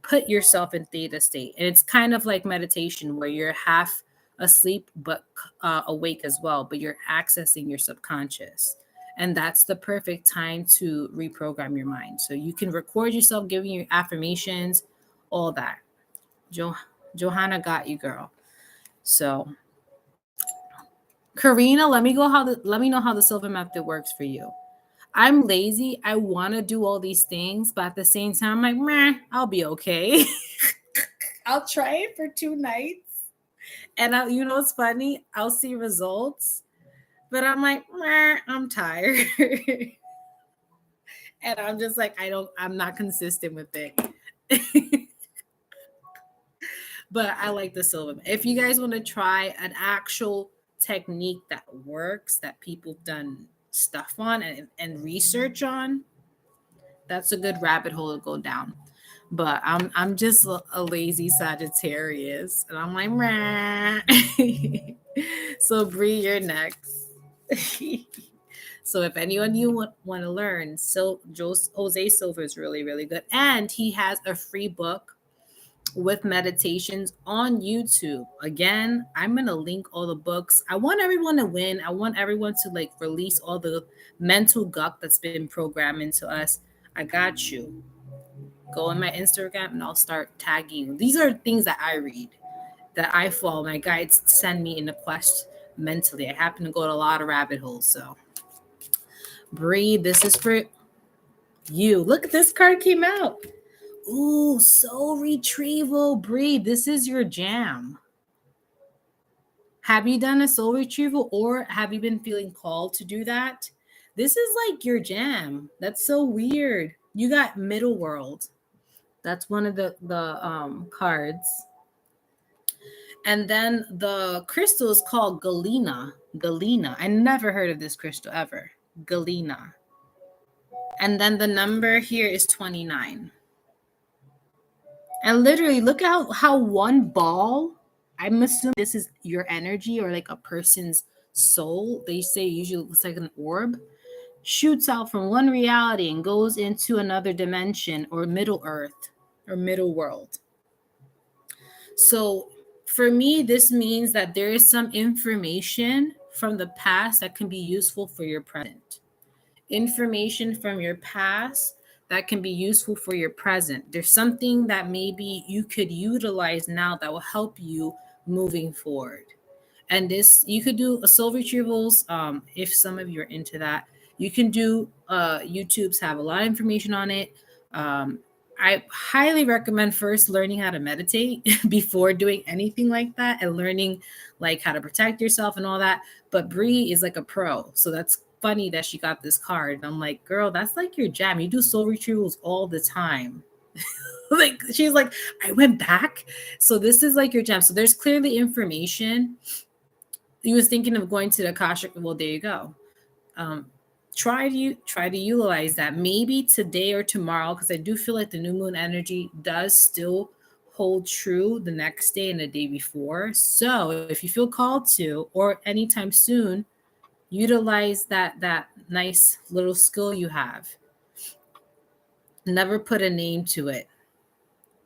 put yourself in theta state. And it's kind of like meditation where you're half asleep but awake as well, but you're accessing your subconscious. And that's the perfect time to reprogram your mind. So you can record yourself giving your affirmations, all that. Johanna got you, girl. So Karina, let me know how the Silver method works for you. I'm lazy. I want to do all these things, but at the same time, I'm like, meh, I'll be okay. I'll try it for 2 nights. And you know what's funny? I'll see results, but I'm like, meh, I'm tired. And I'm just like, I'm not consistent with it. But I like the Silva. If you guys want to try an actual technique that works, that people have done stuff on and research on, that's a good rabbit hole to go down. But I'm just a lazy Sagittarius, and I'm like, so Bree, you're next. So if anyone you want to learn, Jose Silva is really, really good, and he has a free book with meditations on YouTube. Again, I'm gonna link all the books. I want everyone to win. I want everyone to like release all the mental guck that's been programmed into us. I got you. Go on my Instagram and I'll start tagging you. These are things that I read, that I follow. My guides send me in a quest mentally. I happen to go to a lot of rabbit holes. So, Bree, this is for you. Look, this card came out. Ooh, soul retrieval. Bree, this is your jam. Have you done a soul retrieval, or have you been feeling called to do that? This is like your jam. That's so weird. You got middle world. That's one of the cards. And then the crystal is called Galena. Galena. I never heard of this crystal ever. Galena. And then the number here is 29. And literally, look how one ball, I'm assuming this is your energy or like a person's soul. They say usually looks like an orb, shoots out from one reality and goes into another dimension or middle earth or middle world. So for me, this means that there is some information from the past that can be useful for your present. Information from your past that can be useful for your present. There's something that maybe you could utilize now that will help you moving forward. And this, you could do a soul retrievals, if some of you are into that. You can do YouTube's have a lot of information on it. I highly recommend first learning how to meditate before doing anything like that, and learning like how to protect yourself and all that. But Bree is like a pro, so that's funny that she got this card. And I'm like, girl, that's like your jam. You do soul retrievals all the time. Like she's like, I went back. So this is like your jam. So there's clearly information. He was thinking of going to the Akashic. Well, there you go. Try to utilize that maybe today or tomorrow, because I do feel like the new moon energy does still hold true the next day and the day before. So if you feel called to, or anytime soon, utilize that nice little skill you have. Never put a name to it.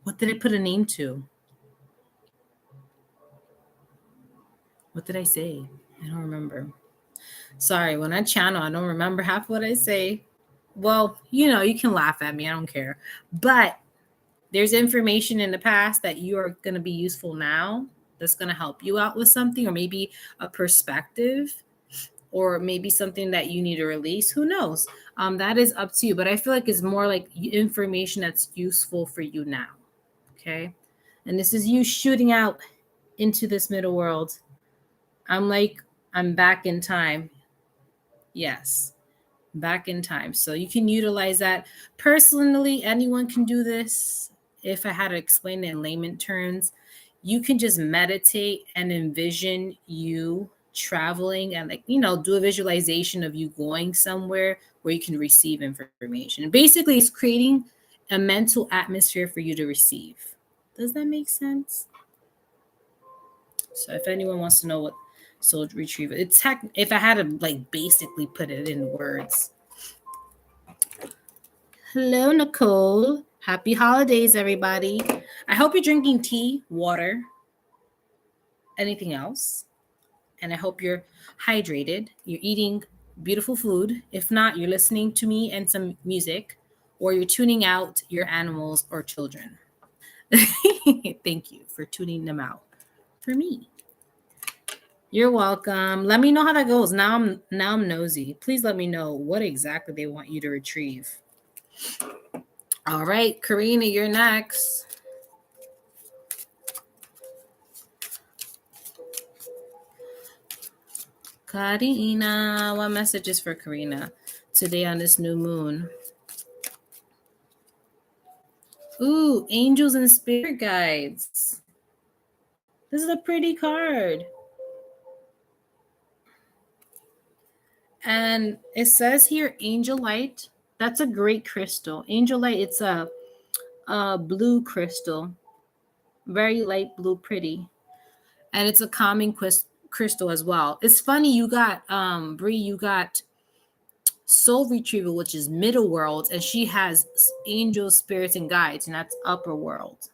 What did I put a name to? What did I say? I don't remember. Sorry, when I channel, I don't remember half what I say. Well, you can laugh at me. I don't care. But there's information in the past that you are going to be useful now, that's going to help you out with something, or maybe a perspective, or maybe something that you need to release. Who knows? That is up to you. But I feel like it's more like information that's useful for you now. Okay. And this is you shooting out into this middle world. I'm back in time. Yes, back in time. So you can utilize that. Personally, anyone can do this. If I had to explain it in layman terms, you can just meditate and envision you traveling and like, you know, do a visualization of you going somewhere where you can receive information. Basically, it's creating a mental atmosphere for you to receive. Does that make sense? So if anyone wants to know what soul retrieval, it's if I had to like basically put it in words. Hello, Nicole. Happy holidays, everybody. I hope you're drinking tea, water, anything else. And I hope you're hydrated. You're eating beautiful food. If not, you're listening to me and some music, or you're tuning out your animals or children. Thank you for tuning them out for me. You're welcome. Let me know how that goes. Now I'm nosy. Please let me know what exactly they want you to retrieve. All right, Karina, you're next. Karina, what message is for Karina today on this new moon? Ooh, angels and spirit guides. This is a pretty card. And it says here, angel light. That's a great crystal. Angel light, it's a blue crystal. Very light blue, pretty. And it's a calming crystal as well. It's funny, you got, Bree, you got soul retrieval, which is middle world, and she has angels, spirits, and guides, and that's upper world.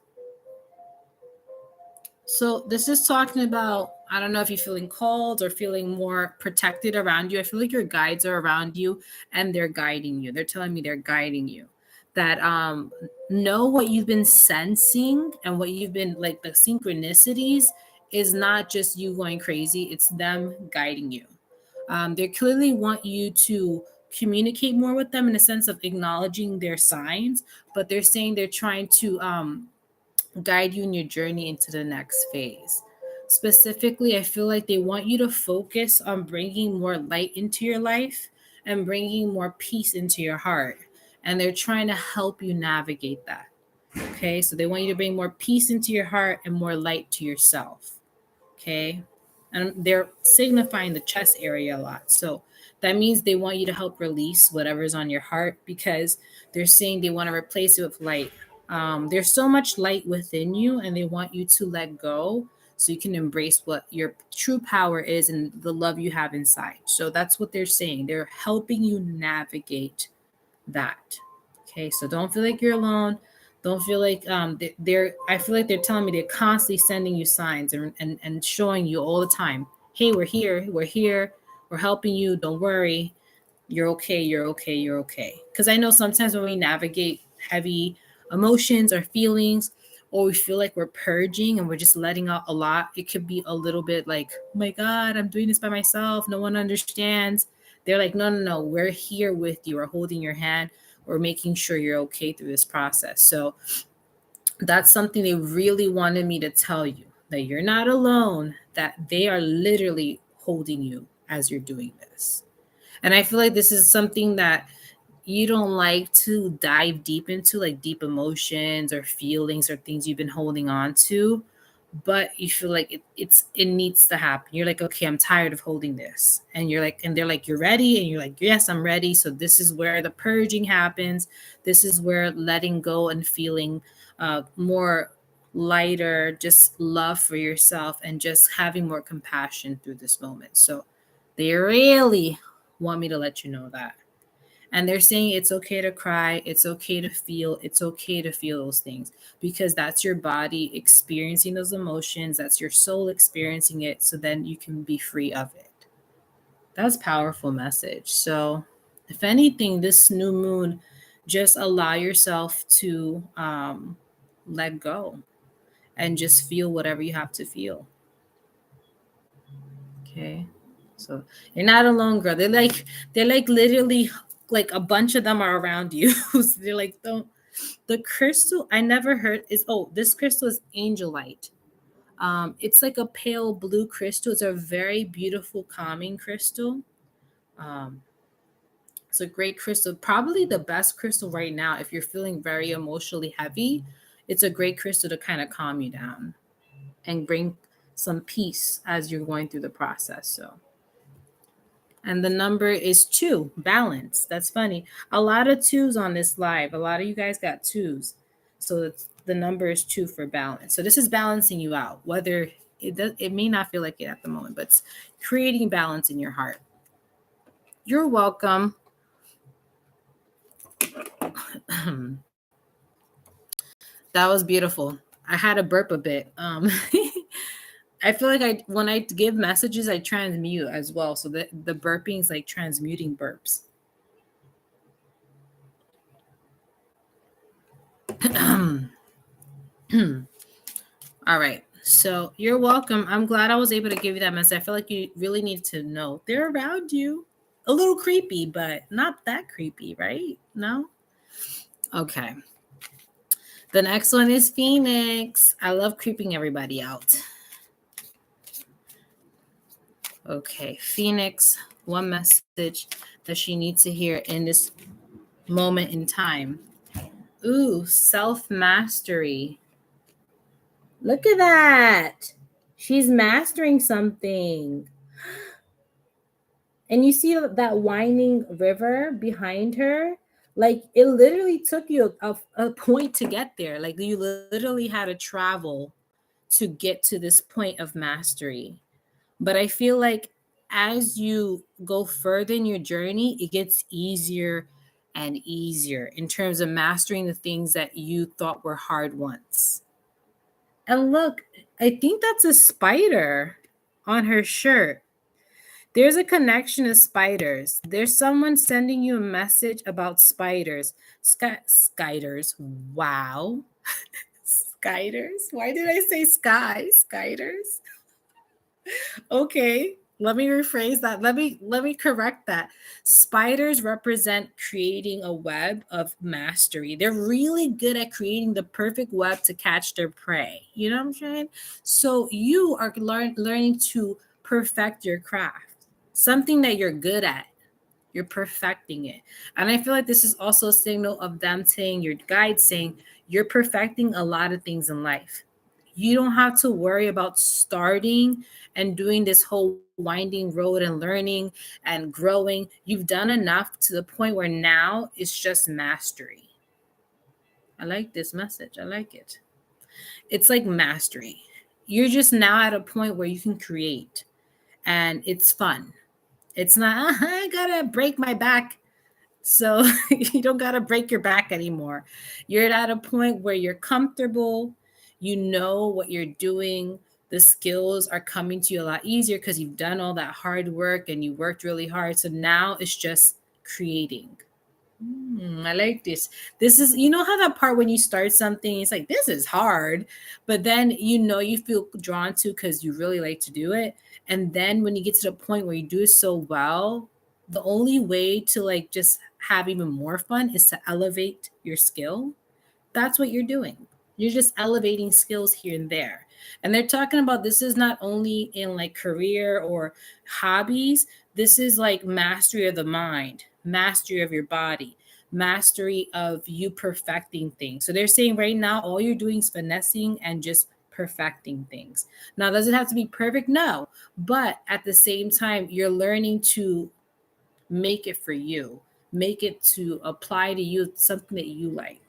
So this is talking about, I don't know if you're feeling called or feeling more protected around you. I feel like your guides are around you and they're guiding you. They're telling me they're guiding you. That know what you've been sensing and what you've been like, the synchronicities is not just you going crazy, it's them guiding you. They clearly want you to communicate more with them in a sense of acknowledging their signs, but they're saying they're trying to guide you in your journey into the next phase. Specifically, I feel like they want you to focus on bringing more light into your life and bringing more peace into your heart. And they're trying to help you navigate that. Okay, so they want you to bring more peace into your heart and more light to yourself. Okay, and they're signifying the chest area a lot. So that means they want you to help release whatever's on your heart, because they're saying they want to replace it with light. There's so much light within you, and they want you to let go so you can embrace what your true power is and the love you have inside. So that's what they're saying. They're helping you navigate that. Okay, so don't feel like you're alone. Don't feel like they're I feel like they're telling me they're constantly sending you signs and showing you all the time, hey, we're here, we're helping you, don't worry, you're okay, you're okay, you're okay. Because I know sometimes when we navigate heavy emotions or feelings, or we feel like we're purging and we're just letting out a lot, it could be a little bit like, oh my God, I'm doing this by myself, no one understands. They're like, no, no, no, we're here with you, we're holding your hand, we're making sure you're okay through this process. So that's something they really wanted me to tell you, that you're not alone, that they are literally holding you as you're doing this. And I feel like this is something that you don't like to dive deep into, like deep emotions or feelings or things you've been holding on to, but you feel like it needs to happen. You're like, okay, I'm tired of holding this. And you're like, and they're like, you're ready. And you're like, yes, I'm ready. So this is where the purging happens. This is where letting go and feeling more lighter, just love for yourself and just having more compassion through this moment. So they really want me to let you know that. And they're saying it's okay to cry, it's okay to feel those things, because that's your body experiencing those emotions, that's your soul experiencing it, so then you can be free of it. That's a powerful message. So if anything, this new moon, just allow yourself to let go and just feel whatever you have to feel. Okay. So you're not alone, girl. They're like literally like a bunch of them are around you. So they're like, don't. The crystal I never heard is, oh, this crystal is angelite. It's like a pale blue crystal. It's a very beautiful, calming crystal. Um, it's a great crystal, probably the best crystal right now if you're feeling very emotionally heavy. It's a great crystal to kind of calm you down and bring some peace as you're going through the process. So, and the number is 2, balance. That's funny. A lot of 2s on this live. A lot of you guys got 2s. So the number is 2 for balance. So this is balancing you out. Whether it may not feel like it at the moment, but it's creating balance in your heart. You're welcome. That was beautiful. I had to burp a bit. I feel like when I give messages, I transmute as well. So the burping is like transmuting burps. All right. So you're welcome. I'm glad I was able to give you that message. I feel like you really need to know they're around you. A little creepy, but not that creepy, right? No? Okay. The next one is Phoenix. I love creeping everybody out. Okay. Phoenix, one message that she needs to hear in this moment in time. Ooh, self-mastery. Look at that. She's mastering something. And you see that winding river behind her? Like it literally took you a point to get there. Like you literally had to travel to get to this point of mastery. But I feel like as you go further in your journey, it gets easier and easier in terms of mastering the things that you thought were hard once. And look, I think that's a spider on her shirt. There's a connection to spiders. There's someone sending you a message about spiders. Skyders. Wow. Skyders. Why did I say sky? Skyders. Okay. Let me rephrase that. Let me correct that. Spiders represent creating a web of mastery. They're really good at creating the perfect web to catch their prey. You know what I'm saying? So you are learning to perfect your craft, something that you're good at. You're perfecting it. And I feel like this is also a signal of them saying, your guide saying, you're perfecting a lot of things in life. You don't have to worry about starting and doing this whole winding road and learning and growing. You've done enough to the point where now it's just mastery. I like this message. I like it. It's like mastery. You're just now at a point where you can create and it's fun. It's not, I gotta break my back. So you don't gotta break your back anymore. You're at a point where you're comfortable. You know what you're doing. The skills are coming to you a lot easier because you've done all that hard work and you worked really hard. So now it's just creating. I like this. This is, you know how that part when you start something, it's like, this is hard, but then you feel drawn to because you really like to do it. And then when you get to the point where you do it so well, the only way to like just have even more fun is to elevate your skill. That's what you're doing. You're just elevating skills here and there. And they're talking about this is not only in like career or hobbies, this is like mastery of the mind, mastery of your body, mastery of you perfecting things. So they're saying right now, all you're doing is finessing and just perfecting things. Now, does it have to be perfect? No. But at the same time, you're learning to make it for you, make it to apply to you, something that you like.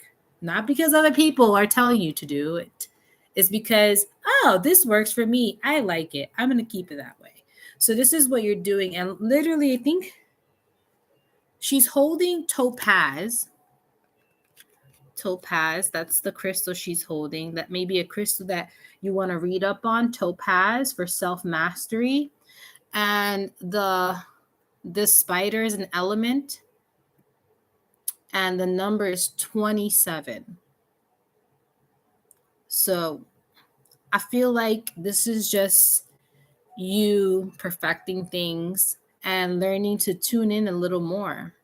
Not because other people are telling you to do it. It's because, oh, this works for me. I like it. I'm going to keep it that way. So this is what you're doing. And literally, I think she's holding topaz. Topaz, that's the crystal she's holding. That may be a crystal that you want to read up on. Topaz for self-mastery. And the spider is an element. And the number is 27. So I feel like this is just you perfecting things and learning to tune in a little more.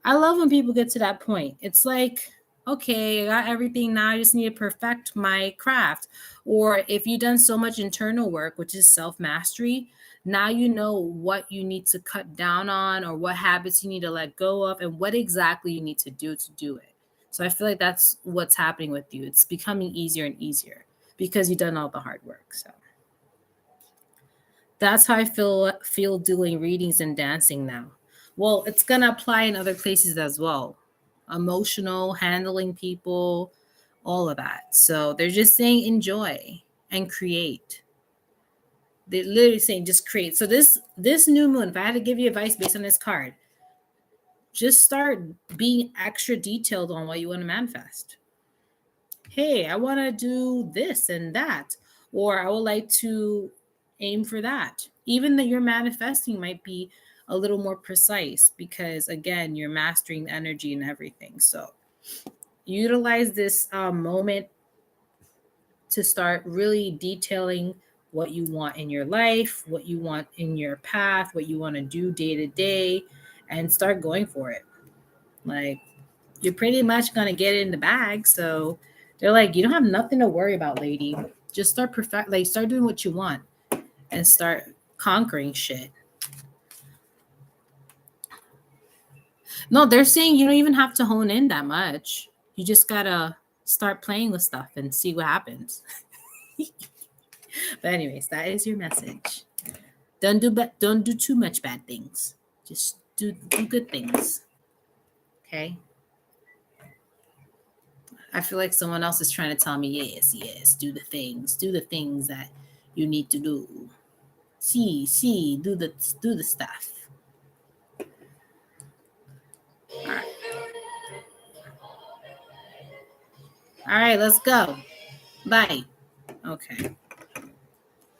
I love when people get to that point. It's like, okay, I got everything now. I just need to perfect my craft. Or if you've done so much internal work, which is self mastery, now you know what you need to cut down on or what habits you need to let go of and what exactly you need to do it. So I feel like that's what's happening with you. It's becoming easier and easier because you've done all the hard work. So That's how I feel doing readings and dancing now. Well, it's gonna apply in other places as well. Emotional, handling people, all of that. So they're just saying enjoy and create. They're literally saying just create. So this new moon, if I had to give you advice based on this card, just start being extra detailed on what you want to manifest. Hey, I want to do this and that, or I would like to aim for that. Even that you're manifesting might be a little more precise because, again, you're mastering the energy and everything. So, utilize this moment to start really detailing what you want in your life, what you want in your path, what you want to do day to day, and start going for it. Like, you're pretty much going to get it in the bag. So they're like, you don't have nothing to worry about, lady. Just start doing what you want and start conquering shit. No, they're saying you don't even have to hone in that much. You just got to start playing with stuff and see what happens. But anyways, that is your message. Don't do too much bad things. Just do good things. Okay? I feel like someone else is trying to tell me, yes, do the things that you need to do. See, do the stuff. All right. All right, let's go. Bye. Okay.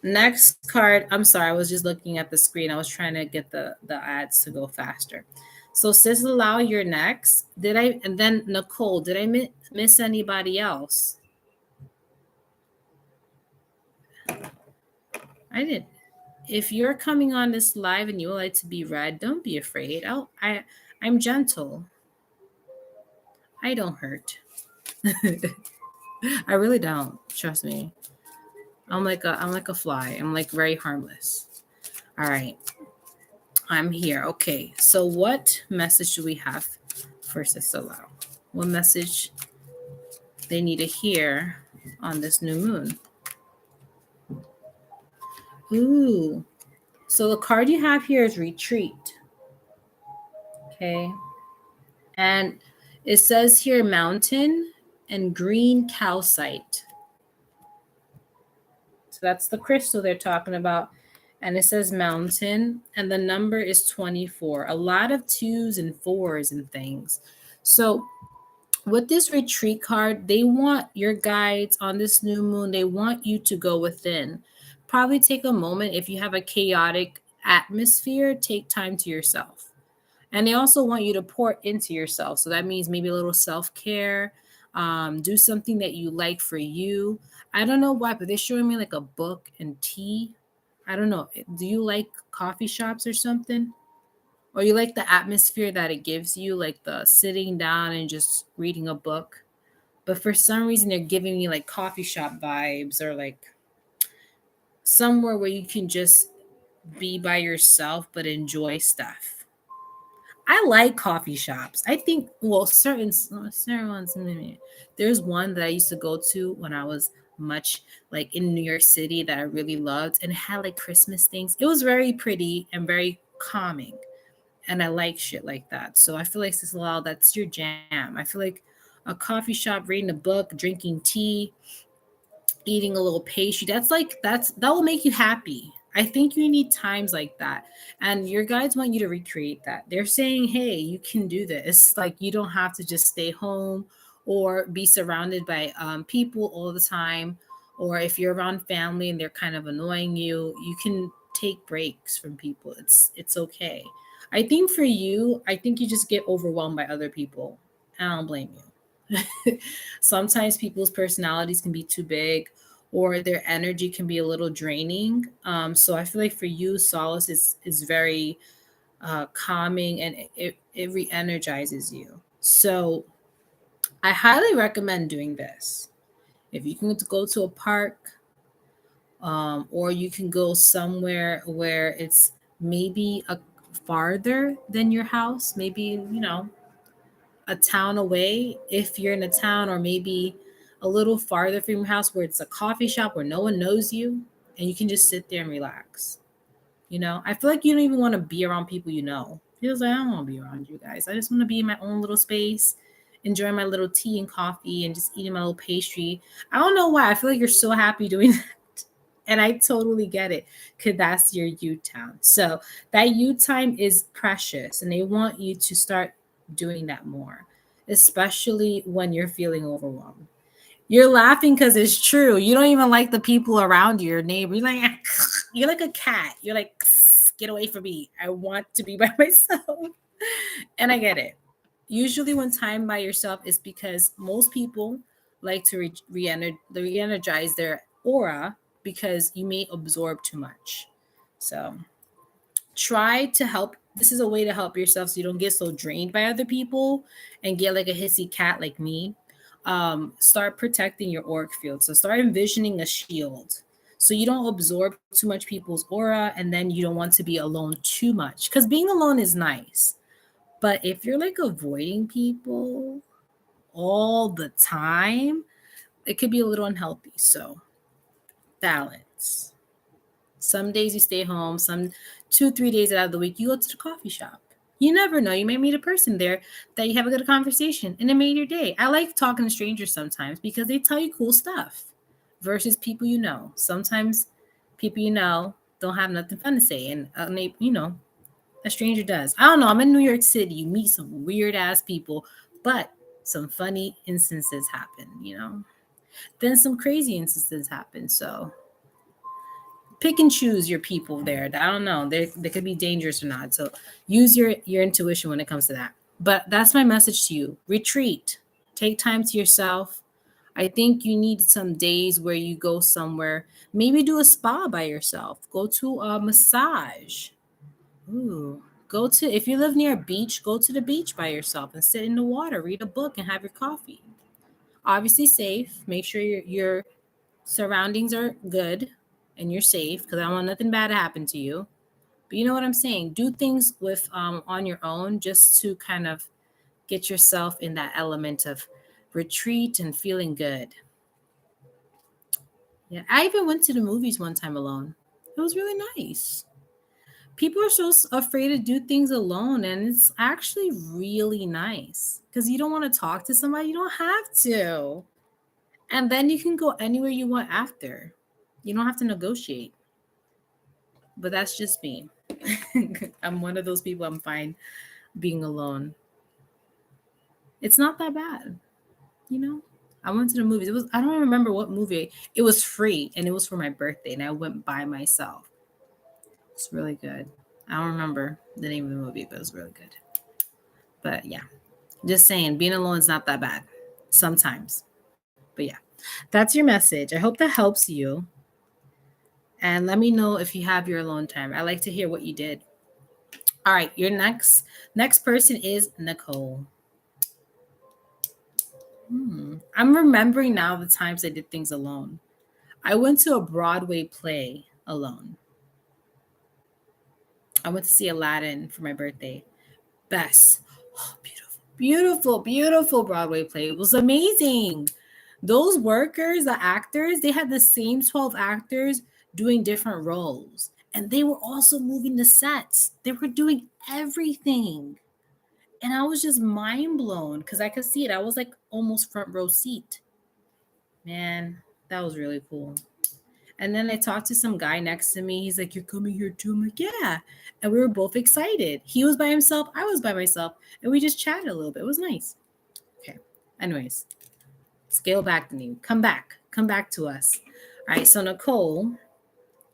Next card. I'm sorry, I was just looking at the screen. I was trying to get the ads to go faster. So Sizzle Lau, you're next. And then Nicole, did I miss anybody else? I did. If you're coming on this live and you would like to be read, don't be afraid. I'm gentle. I don't hurt. I really don't. Trust me. I'm like a fly. I'm like very harmless. All right. I'm here. Okay. So what message do we have for Sister Lau? What message they need to hear on this new moon? Ooh. So the card you have here is retreat. Okay. And it says here mountain and green calcite. So that's the crystal they're talking about. And it says mountain, and the number is 24. A lot of 2s and 4s and things. So with this retreat card, they want your guides on this new moon. They want you to go within. Probably take a moment. If you have a chaotic atmosphere, take time to yourself. And they also want you to pour into yourself. So that means maybe a little self-care. Do something that you like for you. I don't know why, but they're showing me like a book and tea. I don't know. Do you like coffee shops or something? Or you like the atmosphere that it gives you, like the sitting down and just reading a book? But for some reason, they're giving me like coffee shop vibes or like somewhere where you can just be by yourself but enjoy stuff. I like coffee shops. I think, well, certain ones. There's one that I used to go to when I was much like in New York City that I really loved, and it had like Christmas things. It was very pretty and very calming, and I like shit like that. So I feel like Cicely, that's your jam. I feel like a coffee shop, reading a book, drinking tea, eating a little pastry, that will make you happy. I think you need times like that, and your guides want you to recreate that. They're saying, hey, you can do this. Like, you don't have to just stay home or be surrounded by people all the time, or if you're around family and they're kind of annoying you, you can take breaks from people. It's okay. I think for you, I think you just get overwhelmed by other people. I don't blame you. Sometimes people's personalities can be too big, or their energy can be a little draining. So I feel like for you, solace is very calming, and it re-energizes you. So I highly recommend doing this. If you can go to a park, or you can go somewhere where it's maybe a farther than your house, maybe a town away if you're in a town, or maybe a little farther from your house where it's a coffee shop where no one knows you and you can just sit there and relax. You know, I feel like you don't even want to be around people you know. Feels like I don't want to be around you guys. I just want to be in my own little space, enjoying my little tea and coffee, and just eating my little pastry. I don't know why. I feel like you're so happy doing that. And I totally get it because that's your you time. So that you time is precious, and they want you to start doing that more, especially when you're feeling overwhelmed. You're laughing because it's true. You don't even like the people around you, your neighbor. You're like, you're like a cat. You're like, get away from me. I want to be by myself. And I get it. Usually, when time by yourself is because most people like to re-energize their aura because you may absorb too much. So try to help. This is a way to help yourself so you don't get so drained by other people and get like a hissy cat like me. Start protecting your auric field. So start envisioning a shield so you don't absorb too much people's aura, and then you don't want to be alone too much because being alone is nice. But if you're like avoiding people all the time, it could be a little unhealthy. So balance. Some days you stay home, some 2, 3 days out of the week, you go to the coffee shop. You never know. You may meet a person there that you have a good conversation and it made your day. I like talking to strangers sometimes because they tell you cool stuff versus people you know. Sometimes people you know don't have nothing fun to say. And, a stranger does. I don't know. I'm in New York City. You meet some weird ass people, but some funny instances happen, Then some crazy instances happen. So pick and choose your people there. I don't know. They could be dangerous or not. So use your intuition when it comes to that. But that's my message to you. Retreat. Take time to yourself. I think you need some days where you go somewhere. Maybe do a spa by yourself. Go to a massage. Ooh. Go to if you live near a beach, go to the beach by yourself and sit in the water, read a book and have your coffee. Obviously safe. Make sure your surroundings are good and you're safe because I don't want nothing bad to happen to you. But you know what I'm saying? Do things with on your own just to kind of get yourself in that element of retreat and feeling good. Yeah, I even went to the movies one time alone. It was really nice. People are so afraid to do things alone, and it's actually really nice because you don't want to talk to somebody. You don't have to. And then you can go anywhere you want after. You don't have to negotiate. But that's just me. I'm one of those people. I'm fine being alone. It's not that bad, you know? I went to the movies. I don't remember what movie. It was free and it was for my birthday and I went by myself. It's really good. I don't remember the name of the movie, but it was really good. But yeah, just saying, being alone is not that bad sometimes. But yeah, that's your message. I hope that helps you. And let me know if you have your alone time. I like to hear what you did. All right, your next person is Nicole. I'm remembering now the times I did things alone. I went to a Broadway play alone. I went to see Aladdin for my birthday. Best. Oh, beautiful, beautiful, beautiful Broadway play. It was amazing. Those workers, the actors, they had the same 12 actors doing different roles. And they were also moving the sets. They were doing everything. And I was just mind blown because I could see it. I was like almost front row seat. Man, that was really cool. And then I talked to some guy next to me. He's like, "You're coming here too?" I'm like, "Yeah." And we were both excited. He was by himself. I was by myself. And we just chatted a little bit. It was nice. Okay. Anyways, scale back to me. Come back. Come back to us. All right. So, Nicole,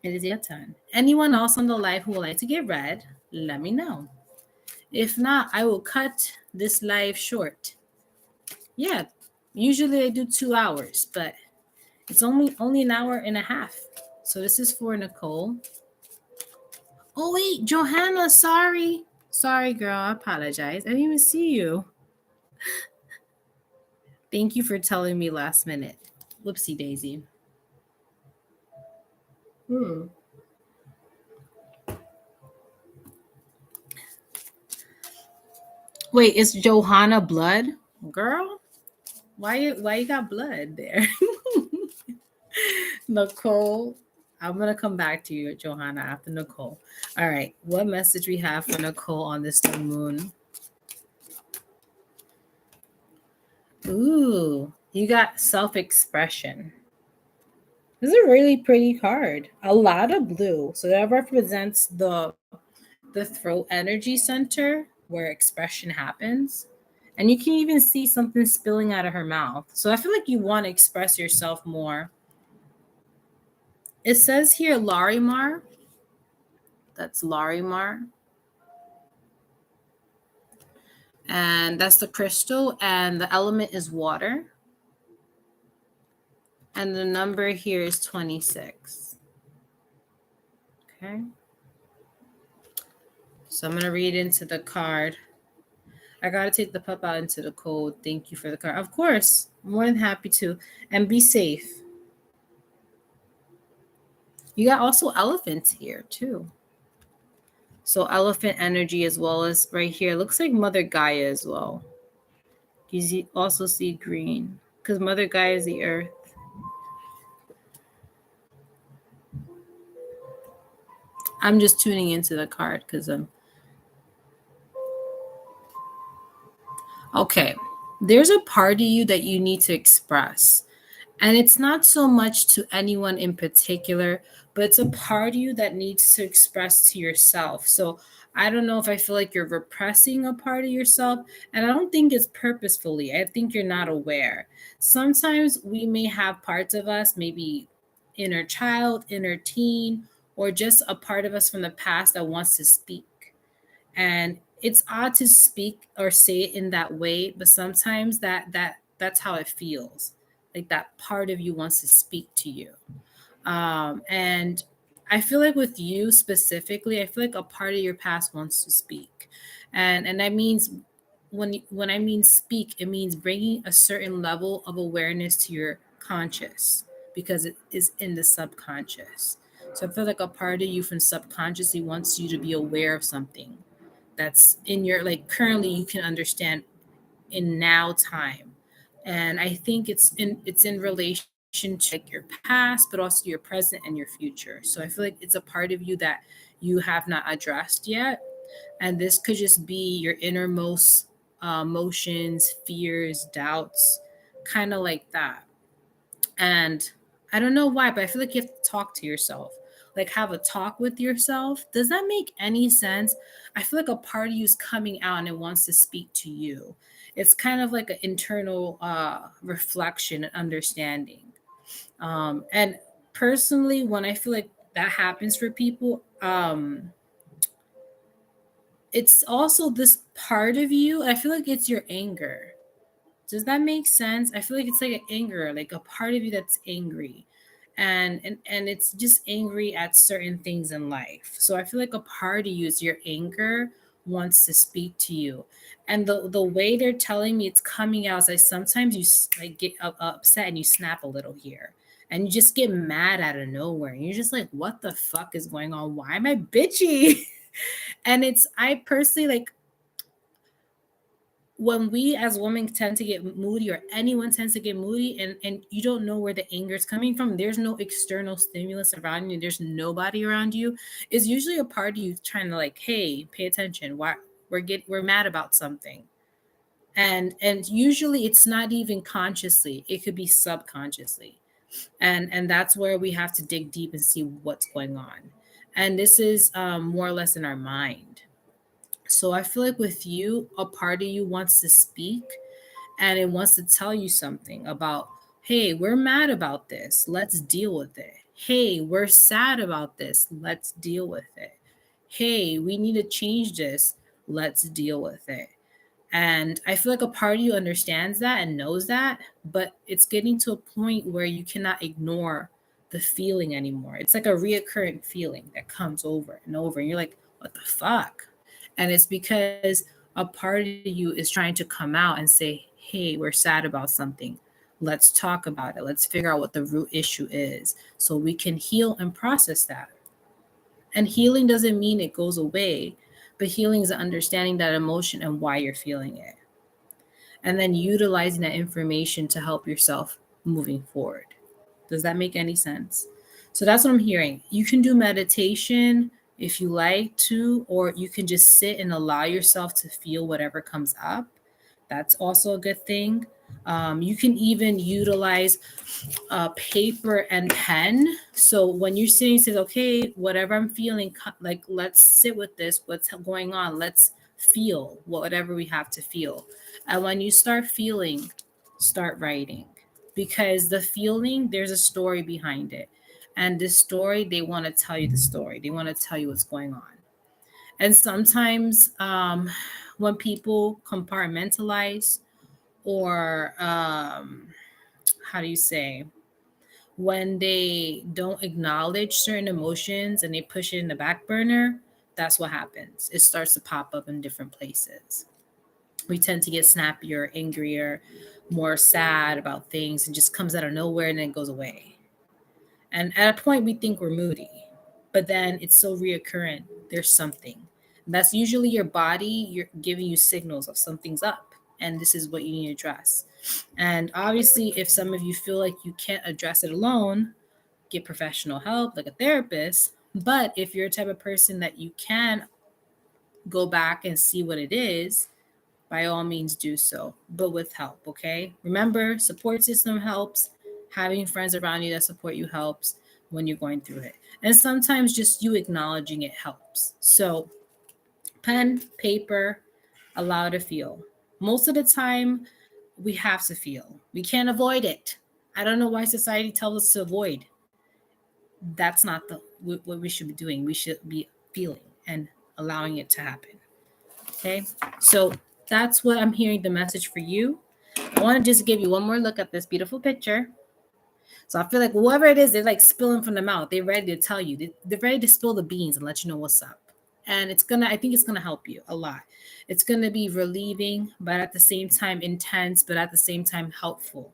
it is your turn. Anyone else on the live who would like to get read, let me know. If not, I will cut this live short. Yeah. Usually I do 2 hours, but it's only an hour and a half. So this is for Nicole. Oh wait, Johanna, sorry. Sorry, girl. I apologize. I didn't even see you. Thank you for telling me last minute. Whoopsie daisy. Wait, is Johanna blood? Girl? Why you got blood there? Nicole. I'm gonna come back to you, Johanna, after Nicole. All right, what message we have for Nicole on this new moon? Ooh, you got self-expression. This is a really pretty card. A lot of blue. So that represents the throat energy center where expression happens. And you can even see something spilling out of her mouth. So I feel like you want to express yourself more. It says here Larimar. That's Larimar. And that's the crystal. And the element is water. And the number here is 26. Okay. So I'm going to read into the card. I got to take the pup out into the cold. Thank you for the card. Of course. More than happy to. And be safe. You got also elephants here too. So elephant energy as well as right here. Looks like Mother Gaia as well. You also see green because Mother Gaia is the earth. I'm just tuning into the card because I'm okay. There's a part of you that you need to express. And it's not so much to anyone in particular, but it's a part of you that needs to express to yourself. So I don't know if I feel like you're repressing a part of yourself. And I don't think it's purposefully. I think you're not aware. Sometimes we may have parts of us, maybe inner child, inner teen, or just a part of us from the past that wants to speak. And it's odd to speak or say it in that way, but sometimes that's how it feels. Like that part of you wants to speak to you. And I feel like with you specifically, I feel like a part of your past wants to speak. And that means when I mean speak, it means bringing a certain level of awareness to your conscious because it is in the subconscious. So I feel like a part of you from subconsciously wants you to be aware of something that's in your like currently you can understand in now time. And I think it's in relation to like your past but also your present and your future. So I feel like it's a part of you that you have not addressed yet, and this could just be your innermost emotions, fears, doubts, kind of like that. And I don't know why, but I feel like you have to talk to yourself, like have a talk with yourself. Does that make any sense? I feel like a part of you is coming out and it wants to speak to you. It's kind of like an internal reflection and understanding. And personally, when I feel like that happens for people, it's also this part of you. I feel like it's your anger. Does that make sense? I feel like it's like an anger, like a part of you that's angry. And it's just angry at certain things in life. So I feel like a part of you is your anger wants to speak to you. And the way they're telling me it's coming out is like sometimes you like get upset and you snap a little here. And you just get mad out of nowhere. And you're just like, what the fuck is going on? Why am I bitchy? And it's I personally like when we as women tend to get moody or anyone tends to get moody and you don't know where the anger is coming from, there's no external stimulus around you, there's nobody around you, is usually a part of you trying to like, hey, pay attention, why we're mad about something. And usually it's not even consciously, it could be subconsciously. And that's where we have to dig deep and see what's going on. And this is more or less in our mind. So I feel like with you, a part of you wants to speak and it wants to tell you something about, hey, we're mad about this. Let's deal with it. Hey, we're sad about this. Let's deal with it. Hey, we need to change this. Let's deal with it. And I feel like a part of you understands that and knows that, but it's getting to a point where you cannot ignore the feeling anymore. It's like a reoccurring feeling that comes over and over. And you're like, what the fuck? And it's because a part of you is trying to come out and say, hey, we're sad about something. Let's talk about it. Let's figure out what the root issue is so we can heal and process that. And healing doesn't mean it goes away, but healing is understanding that emotion and why you're feeling it. And then utilizing that information to help yourself moving forward. Does that make any sense? So that's what I'm hearing. You can do meditation if you like to, or you can just sit and allow yourself to feel whatever comes up. That's also a good thing. You can even utilize paper and pen. So when you're sitting, you say, okay, whatever I'm feeling, like, let's sit with this. What's going on? Let's feel whatever we have to feel. And when you start feeling, start writing, because the feeling, there's a story behind it. And this story, they want to tell you the story. They want to tell you what's going on. And sometimes when people compartmentalize, or how do you say, when they don't acknowledge certain emotions and they push it in the back burner, that's what happens. It starts to pop up in different places. We tend to get snappier, angrier, more sad about things, and just comes out of nowhere and then it goes away. And at a point, we think we're moody, but then it's so reoccurrent. There's something. And that's usually your body. You're giving you signals of something's up, and this is what you need to address. And obviously, if some of you feel like you can't address it alone, get professional help, like a therapist. But if you're a type of person that you can go back and see what it is, by all means do so, but with help, okay? Remember, support system helps. Having friends around you that support you helps when you're going through it. And sometimes just you acknowledging it helps. So, pen, paper, allow to feel. Most of the time, we have to feel. We can't avoid it. I don't know why society tells us to avoid. That's not what we should be doing. We should be feeling and allowing it to happen. Okay, so that's what I'm hearing the message for you. I want to just give you one more look at this beautiful picture. So I feel like whoever it is, they're like spilling from the mouth. They're ready to tell you. They're ready to spill the beans and let you know what's up. And I think it's gonna help you a lot. It's gonna be relieving, but at the same time intense, but at the same time helpful.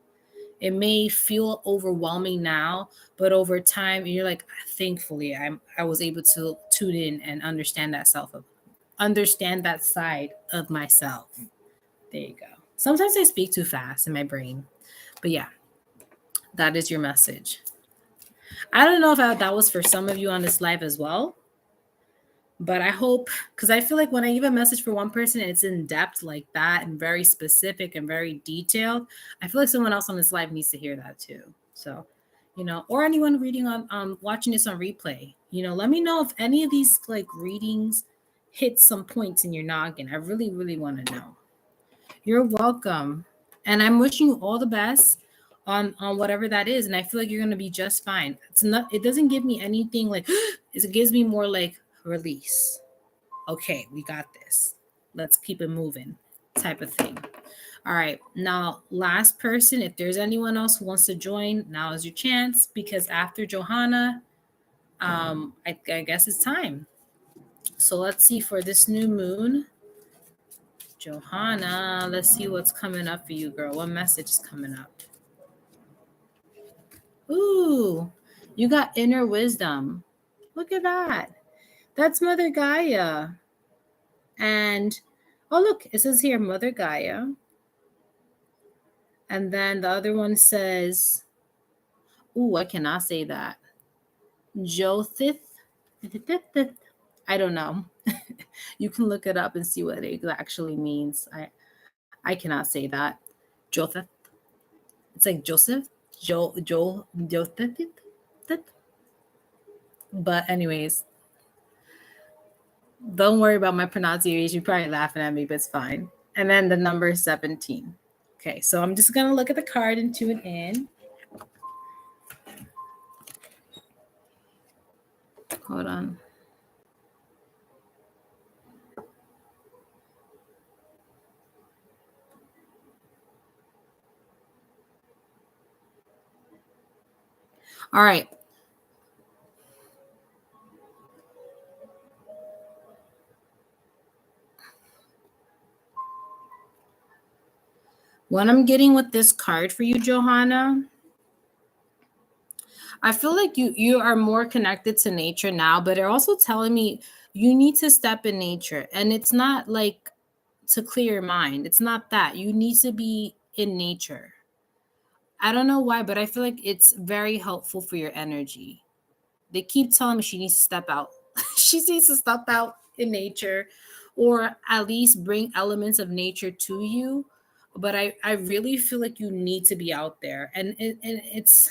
It may feel overwhelming now, but over time, you're like, thankfully, I was able to tune in and understand that side of myself. There you go. Sometimes I speak too fast in my brain, but yeah, that is your message. I don't know if that was for some of you on this live as well, but I hope, because I feel like when I give a message for one person and it's in depth like that and very specific and very detailed, I feel like someone else on this live needs to hear that too. So, or anyone reading on watching this on replay, let me know if any of these like readings hit some points in your noggin. I really, really want to know. You're welcome. And I'm wishing you all the best on whatever that is. And I feel like you're gonna be just fine. It doesn't give me anything like it gives me more like release. Okay, we got this. Let's keep it moving, type of thing. All right, now last person, if there's anyone else who wants to join, now is your chance, because after Johanna, I guess it's time. So let's see for this new moon. Johanna, let's see what's coming up for you, girl. What message is coming up? Ooh, you got inner wisdom. Look at that. That's Mother Gaia. And oh, look, it says here Mother Gaia. And then the other one says, ooh, I cannot say that. Jothith. I don't know. You can look it up and see what it actually means. I cannot say that. Jothith. It's like Joseph. Jothith. But anyways, don't worry about my pronunciation. You're probably laughing at me, but it's fine. And then the number 17. Okay, so I'm just gonna look at the card and tune in. Hold on. All right. What I'm getting with this card for you, Johanna, I feel like you are more connected to nature now, but they're also telling me you need to step in nature. And it's not like to clear your mind. It's not that. You need to be in nature. I don't know why, but I feel like it's very helpful for your energy. They keep telling me she needs to step out. She needs to step out in nature, or at least bring elements of nature to you. But I really feel like you need to be out there. And it's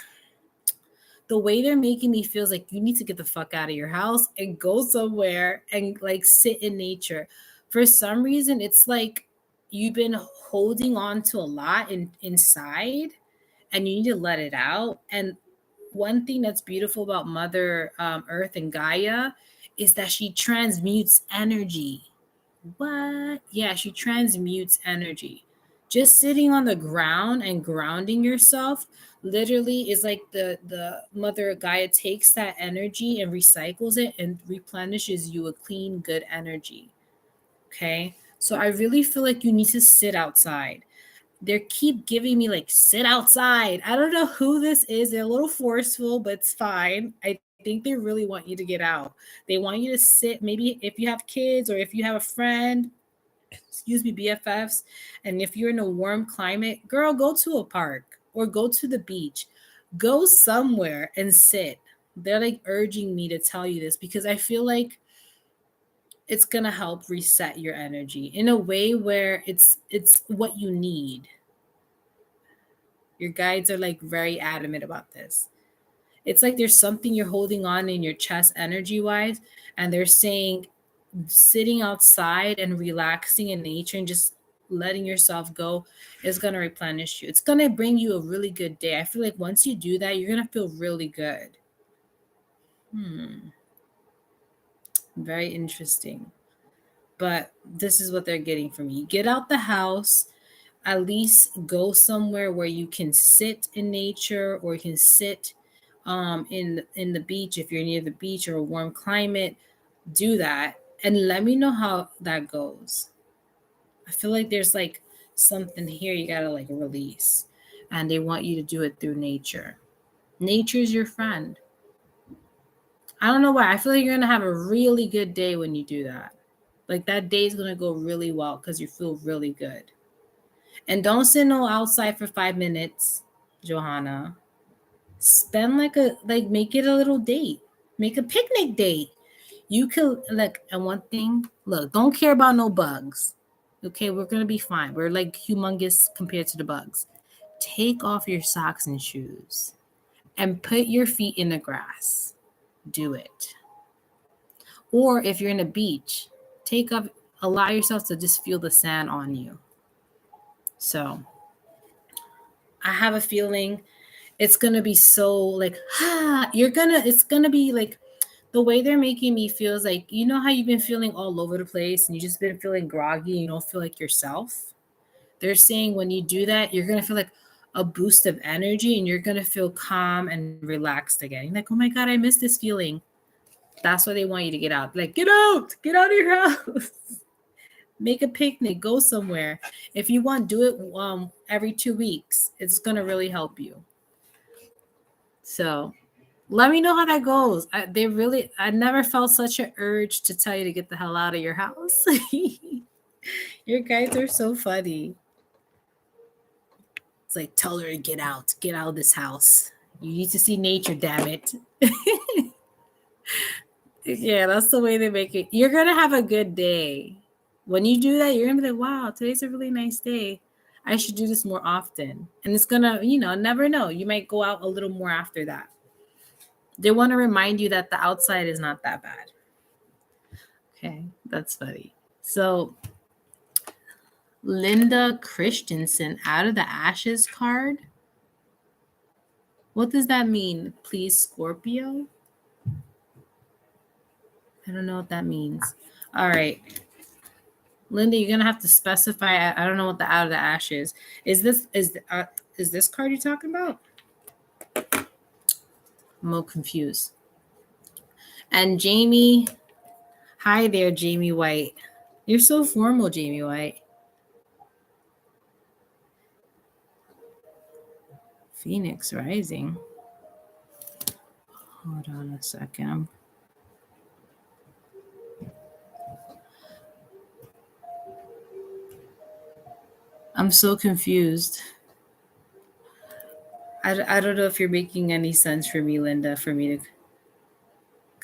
the way they're making me feels like you need to get the fuck out of your house and go somewhere and like sit in nature. For some reason, it's like you've been holding on to a lot inside, and you need to let it out. And one thing that's beautiful about Mother Earth and Gaia is that she transmutes energy. What? Yeah, she transmutes energy. Just sitting on the ground and grounding yourself literally is like the Mother Gaia takes that energy and recycles it and replenishes you a clean, good energy. Okay? So I really feel like you need to sit outside. They keep giving me like sit outside. I don't know who this is. They're a little forceful, but it's fine. I think they really want you to get out. They want you to sit. Maybe if you have kids or if you have a friend, excuse me, BFFs, and if you're in a warm climate, girl, go to a park or go to the beach. Go somewhere and sit. They're like urging me to tell you this because I feel like it's going to help reset your energy in a way where it's what you need. Your guides are like very adamant about this. It's like there's something you're holding on in your chest energy wise, and they're saying sitting outside and relaxing in nature and just letting yourself go is going to replenish you. It's going to bring you a really good day. I feel like once you do that, you're going to feel really good. Very interesting. But this is what they're getting from you. Get out the house, at least go somewhere where you can sit in nature or you can sit in the beach if you're near the beach or a warm climate. Do that and let me know how that goes. I feel like there's like something here you gotta like release, and they want you to do it through nature. Nature's your friend. I don't know why. I feel like you're gonna have a really good day when you do that. Like that day is gonna go really well because you feel really good. And don't sit no outside for 5 minutes, Johanna. Spend like make it a little date. Make a picnic date. You could look, and one thing, look, don't care about no bugs. Okay, we're gonna be fine. We're like humongous compared to the bugs. Take off your socks and shoes and put your feet in the grass. Do it. Or if you're in a beach, take off, allow yourself to just feel the sand on you. So I have a feeling it's gonna be so like it's gonna be like the way they're making me feels like, you know how you've been feeling all over the place and you just been feeling groggy and you don't feel like yourself. They're saying when you do that, you're gonna feel like a boost of energy and you're gonna feel calm and relaxed again. You're like, oh my god, I miss this feeling. That's why they want you to get out. Like, get out of your house. Make a picnic, go somewhere. If you want, do it every 2 weeks. It's gonna really help you. So let me know how that goes. I never felt such an urge to tell you to get the hell out of your house. Your guys are so funny. It's like, tell her to get out of this house. You need to see nature, damn it. Yeah, that's the way they make it. You're going to have a good day. When you do that, you're going to be like, wow, today's a really nice day. I should do this more often. And it's going to, never know. You might go out a little more after that. They want to remind you that the outside is not that bad. Okay, that's funny. So, Linda Christensen, out of the ashes card. What does that mean? Please, Scorpio? I don't know what that means. All right. Linda, you're gonna have to specify. I don't know what the out of the ashes is. This card you're talking about? I'm a little confused. And Jamie, hi there, Jamie White. You're so formal, Jamie White. Phoenix Rising. Hold on a second. I'm so confused. I don't know if you're making any sense for me, Linda, for me to.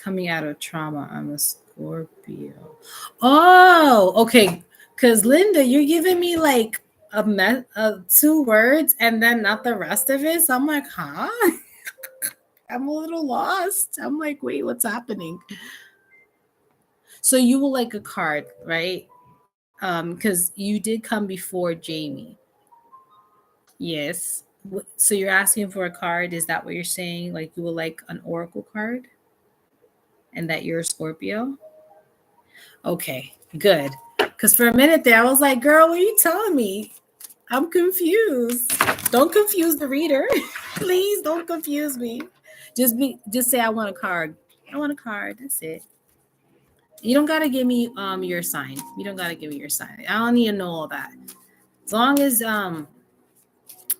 coming out of trauma. I'm a Scorpio. Oh, okay. Because Linda, you're giving me like two words and then not the rest of it. So I'm like, huh? I'm a little lost. I'm like, wait, what's happening? So you will like a card, right? Because you did come before Jamie. Yes. So you're asking for a card. Is that what you're saying? Like you will like an oracle card, and that you're a Scorpio? Okay, good. Because for a minute there, I was like, girl, what are you telling me? I'm confused. Don't confuse the reader. Please don't confuse me. Just say I want a card. I want a card. That's it. You don't gotta give me your sign. You don't gotta give me your sign. I don't need to know all that. As long as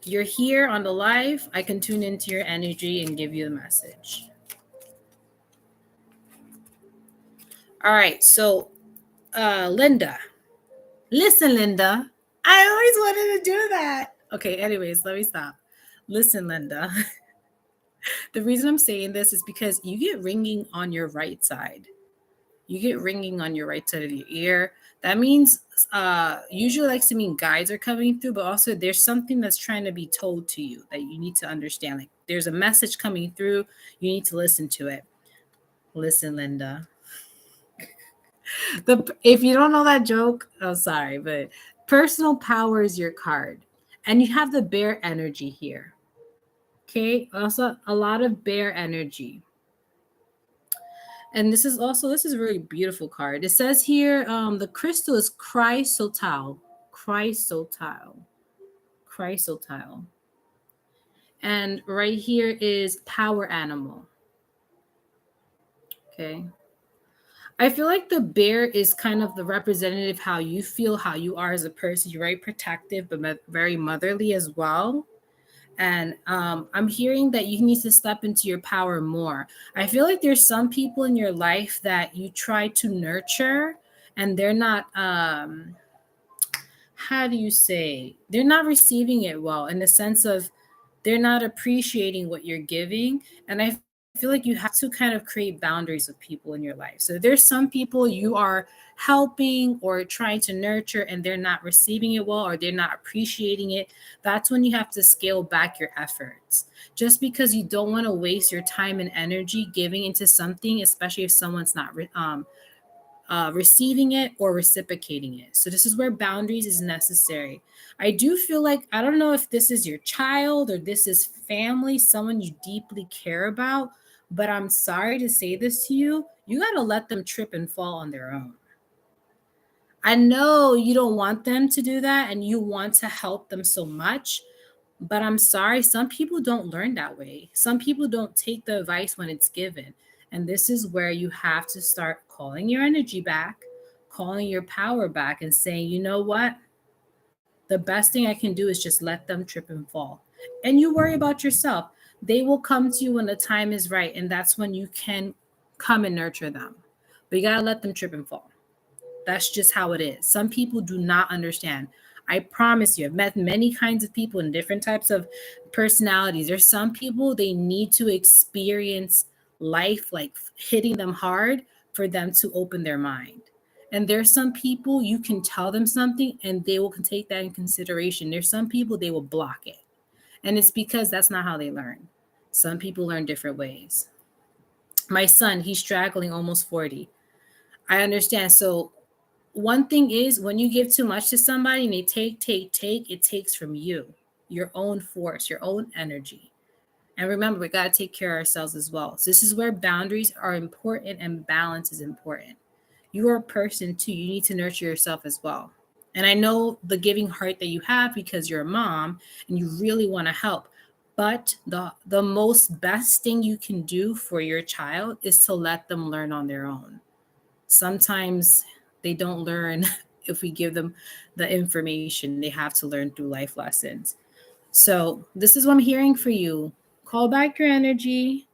you're here on the live, I can tune into your energy and give you the message. All right, so Linda. Listen, Linda. I always wanted to do that. Okay, anyways, let me stop. Listen, Linda. The reason I'm saying this is because you get ringing on your right side. You get ringing on your right side of your ear. That means usually likes to mean guides are coming through, but also there's something that's trying to be told to you that you need to understand. Like there's a message coming through, you need to listen to it. Listen, Linda. If you don't know that joke, I'm sorry, but personal power is your card. And you have the bear energy here. Okay, also a lot of bear energy. And this is a really beautiful card. It says here, the crystal is chrysotile. Chrysotile. Chrysotile. And right here is power animal. Okay. I feel like the bear is kind of the representative how you feel, how you are as a person. You're very protective, but very motherly as well. And I'm hearing that you need to step into your power more. I feel like there's some people in your life that you try to nurture and they're not, how do you say, they're not receiving it well, in the sense of they're not appreciating what you're giving. And I feel like you have to kind of create boundaries with people in your life. So there's some people you are helping or trying to nurture and they're not receiving it well, or they're not appreciating it. That's when you have to scale back your efforts. Just because you don't want to waste your time and energy giving into something, especially if someone's not receiving it or reciprocating it. So this is where boundaries is necessary. I do feel like, I don't know if this is your child or this is family, someone you deeply care about, but I'm sorry to say this to you. You got to let them trip and fall on their own. I know you don't want them to do that and you want to help them so much, but I'm sorry, some people don't learn that way. Some people don't take the advice when it's given. And this is where you have to start calling your energy back, calling your power back, and saying, you know what? The best thing I can do is just let them trip and fall. And you worry about yourself. They will come to you when the time is right. And that's when you can come and nurture them. But you got to let them trip and fall. That's just how it is. Some people do not understand. I promise you, I've met many kinds of people in different types of personalities. There's some people, they need to experience life like hitting them hard for them to open their mind. And there's some people you can tell them something and they will take that in consideration. There's some people they will block it. And it's because that's not how they learn. Some people learn different ways. My son, he's straggling almost 40. I understand. So one thing is, when you give too much to somebody and they take, it takes from you, your own force, your own energy. And remember, we got to take care of ourselves as well. So this is where boundaries are important and balance is important. You are a person too. You need to nurture yourself as well. And I know the giving heart that you have because you're a mom and you really want to help. But the most best thing you can do for your child is to let them learn on their own. Sometimes they don't learn if we give them the information. They have to learn through life lessons. So this is what I'm hearing for you. Call back your energy.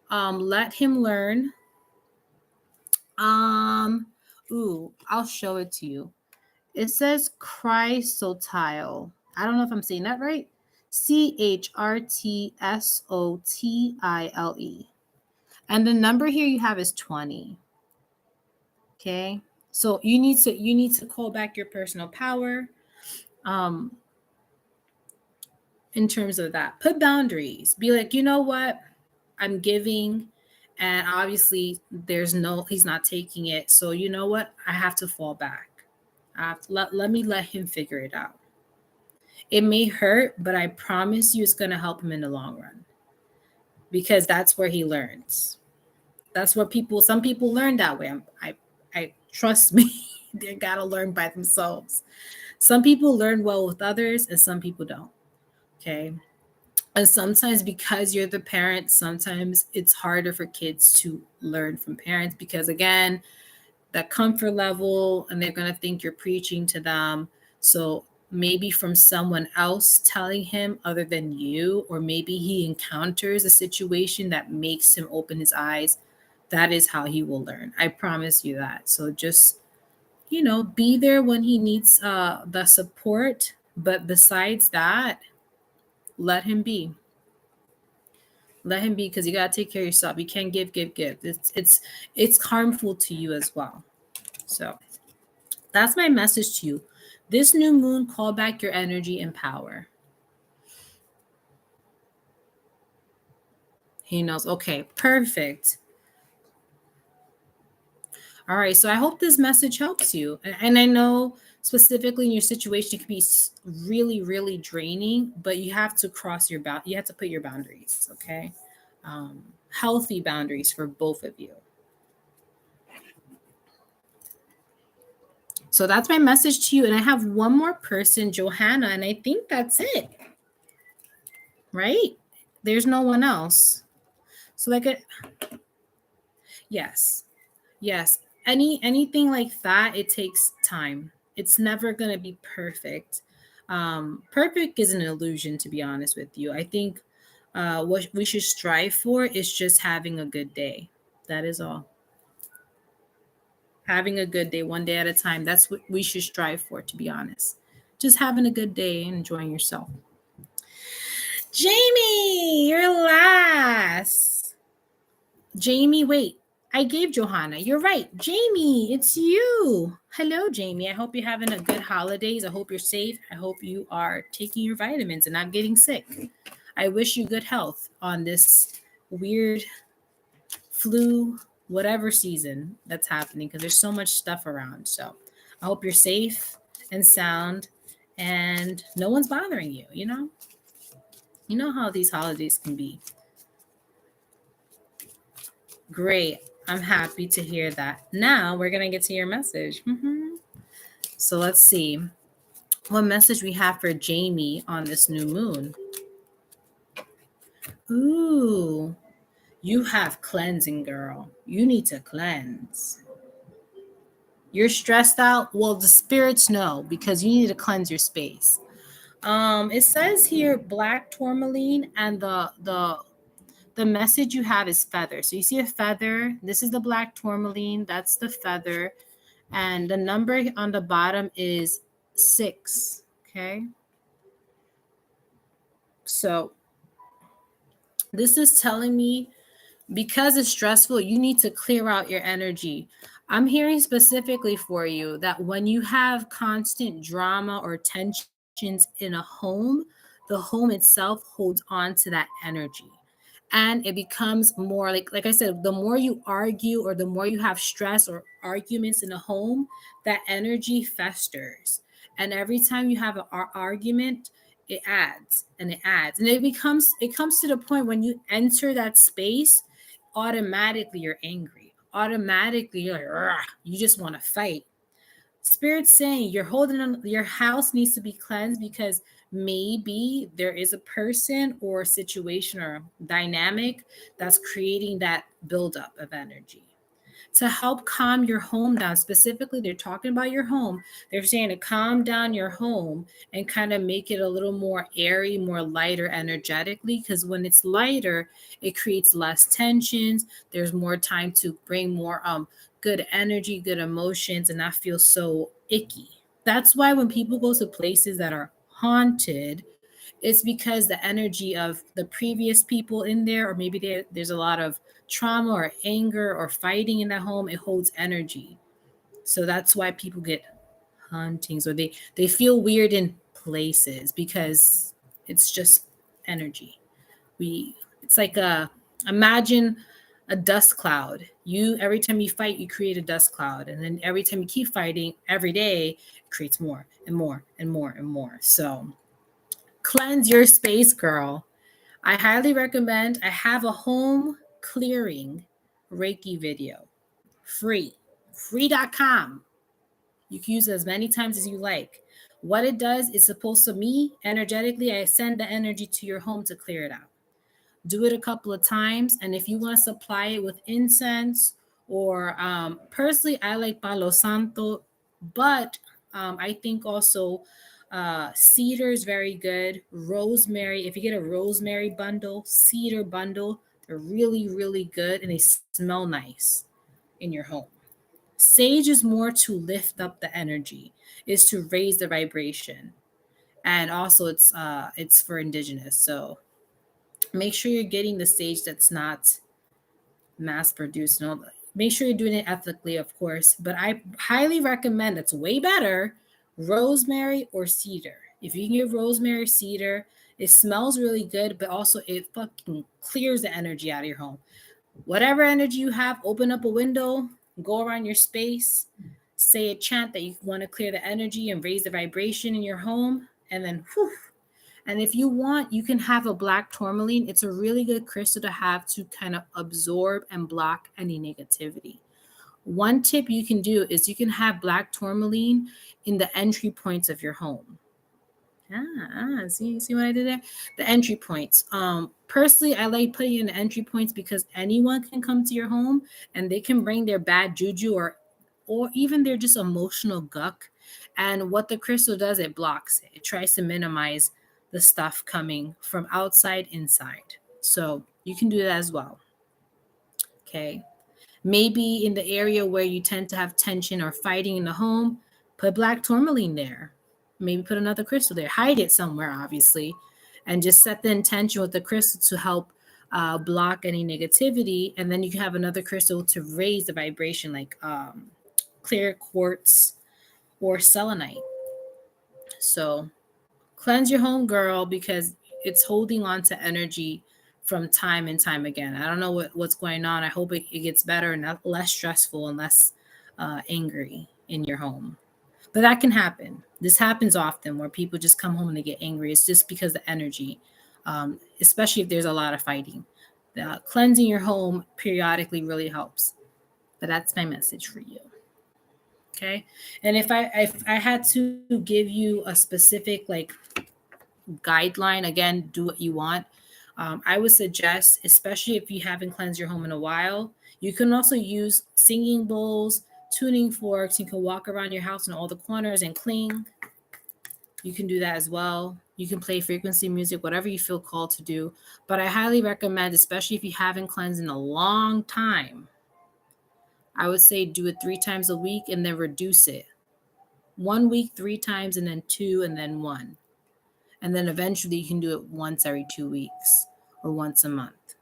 Let him learn. I'll show it to you. It says chrysotile. I don't know if I'm saying that right. ChrTsotile. And the number here you have is 20. Okay. So you need to call back your personal power. In terms of that, put boundaries. Be like, you know what? I'm giving, and obviously he's not taking it. So you know what? I have to fall back. Let me let him figure it out. It may hurt, but I promise you it's going to help him in the long run, because that's where he learns. That's what some people learn that way. I trust me, they got to learn by themselves. Some people learn well with others and some people don't. Okay. And sometimes because you're the parent, sometimes it's harder for kids to learn from parents because, again, that comfort level, and they're going to think you're preaching to them. So maybe from someone else telling him other than you, or maybe he encounters a situation that makes him open his eyes. That is how he will learn. I promise you that. So just, be there when he needs the support. But besides that, let him be. Let him be, because you gotta take care of yourself. You can't give. It's harmful to you as well. So that's my message to you. This new moon, call back your energy and power. He knows. Okay, perfect. All right. So I hope this message helps you. And I know specifically in your situation, it can be really, really draining, but you have to you have to put your boundaries. Okay. Healthy boundaries for both of you. So that's my message to you. And I have one more person, Johanna, and I think that's it. Right? There's no one else. So yes. Yes. Anything like that, it takes time. It's never gonna be perfect. Perfect is an illusion, to be honest with you. I think what we should strive for is just having a good day. That is all. Having a good day, one day at a time. That's what we should strive for, to be honest. Just having a good day and enjoying yourself. Jamie, you're last. Jamie, wait. I gave Johanna. You're right. Jamie, it's you. Hello, Jamie. I hope you're having a good holidays. I hope you're safe. I hope you are taking your vitamins and not getting sick. I wish you good health on this weird flu, whatever season that's happening, because there's so much stuff around. So I hope you're safe and sound and no one's bothering you, You know how these holidays can be. Great. I'm happy to hear that. Now we're going to get to your message. So let's see what message we have for Jamie on this new moon. Ooh, you have cleansing, girl. You need to cleanse. You're stressed out. Well, the spirits know, because you need to cleanse your space. It says here black tourmaline, and the message you have is feather. So you see a feather. This is the black tourmaline. That's the feather. And the number on the bottom is 6. Okay. So this is telling me, because it's stressful, you need to clear out your energy. I'm hearing specifically for you that when you have constant drama or tensions in a home, the home itself holds on to that energy. And it becomes more like I said, the more you argue or the more you have stress or arguments in a home, that energy festers. And every time you have an argument, it adds and it adds. And it comes to the point when you enter that space, automatically you're angry. Automatically you're like, "Rah," you just want to fight. Spirit's saying you're holding on, your house needs to be cleansed, because maybe there is a person or situation or dynamic that's creating that buildup of energy. To help calm your home down, specifically, they're talking about your home. They're saying to calm down your home and kind of make it a little more airy, more lighter energetically, because when it's lighter, it creates less tensions. There's more time to bring more good energy, good emotions, and not feel so icky. That's why when people go to places that are haunted, It's because the energy of the previous people in there, or maybe there's a lot of trauma or anger or fighting in that home. It holds energy. So that's why people get hauntings, or they feel weird in places, because it's just energy. We It's like a, imagine a dust cloud. You Every time you fight, you create a dust cloud, and then every time you keep fighting every day, it creates more and more and more and more. So cleanse your space, girl. I highly recommend. I have a home clearing Reiki video, free, free.com. You can use it as many times as you like. What it does is supposed to, me energetically, I send the energy to your home to clear it out. Do it a couple of times, and if you want to supply it with incense, or personally, I like Palo Santo, but I think also cedar is very good. Rosemary, if you get a rosemary bundle, cedar bundle, they're really, really good, and they smell nice in your home. Sage is more to lift up the energy, is to raise the vibration, and also it's for indigenous. So make sure you're getting the sage that's not mass produced, and all that. Make sure you're doing it ethically, of course, but I highly recommend, that's way better, rosemary or cedar. If you can get rosemary, cedar, it smells really good, but also it fucking clears the energy out of your home. Whatever energy you have, open up a window, go around your space, say a chant that you want to clear the energy and raise the vibration in your home, and then whew. And if you want, you can have a black tourmaline. It's a really good crystal to have to kind of absorb and block any negativity. One tip you can do is you can have black tourmaline in the entry points of your home. See what I did there? The entry points. Personally, I like putting in the entry points because anyone can come to your home and they can bring their bad juju, or even their just emotional guck. And what the crystal does, it blocks it. It tries to minimize the stuff coming from outside inside. So you can do that as well. Okay. Maybe in the area where you tend to have tension or fighting in the home, put black tourmaline there. Maybe put another crystal there. Hide it somewhere, obviously, and just set the intention with the crystal to help block any negativity. And then you can have another crystal to raise the vibration, like clear quartz or selenite. So cleanse your home, girl, because it's holding on to energy from time and time again. I don't know what's going on. I hope it gets better and less stressful and less angry in your home. But that can happen. This happens often where people just come home and they get angry. It's just because the energy, especially if there's a lot of fighting. Cleansing your home periodically really helps. But that's my message for you. Okay. And if I had to give you a specific like guideline, again, do what you want. I would suggest, especially if you haven't cleansed your home in a while, you can also use singing bowls, tuning forks. You can walk around your house in all the corners and cling. You can do that as well. You can play frequency music, whatever you feel called to do. But I highly recommend, especially if you haven't cleansed in a long time, I would say do it 3 times a week and then reduce it. 1 week, 3 times, and then two, and then one. And then eventually you can do it once every 2 weeks or once a month,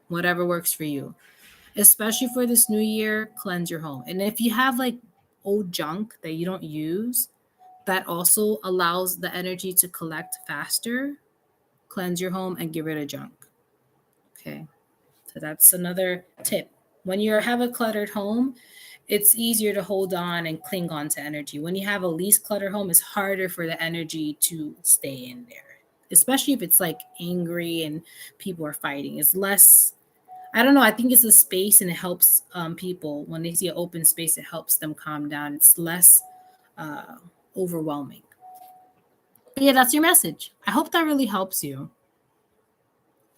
whatever works for you. Especially for this new year, cleanse your home. And if you have like old junk that you don't use, that also allows the energy to collect faster. Cleanse your home and get rid of junk. Okay. So that's another tip. When you have a cluttered home, it's easier to hold on and cling on to energy. When you have a least cluttered home, it's harder for the energy to stay in there, especially if it's like angry and people are fighting. It's less, I don't know, I think it's a space, and it helps people. When they see an open space, it helps them calm down. It's less uh, overwhelming. But yeah, that's your message. I hope that really helps you.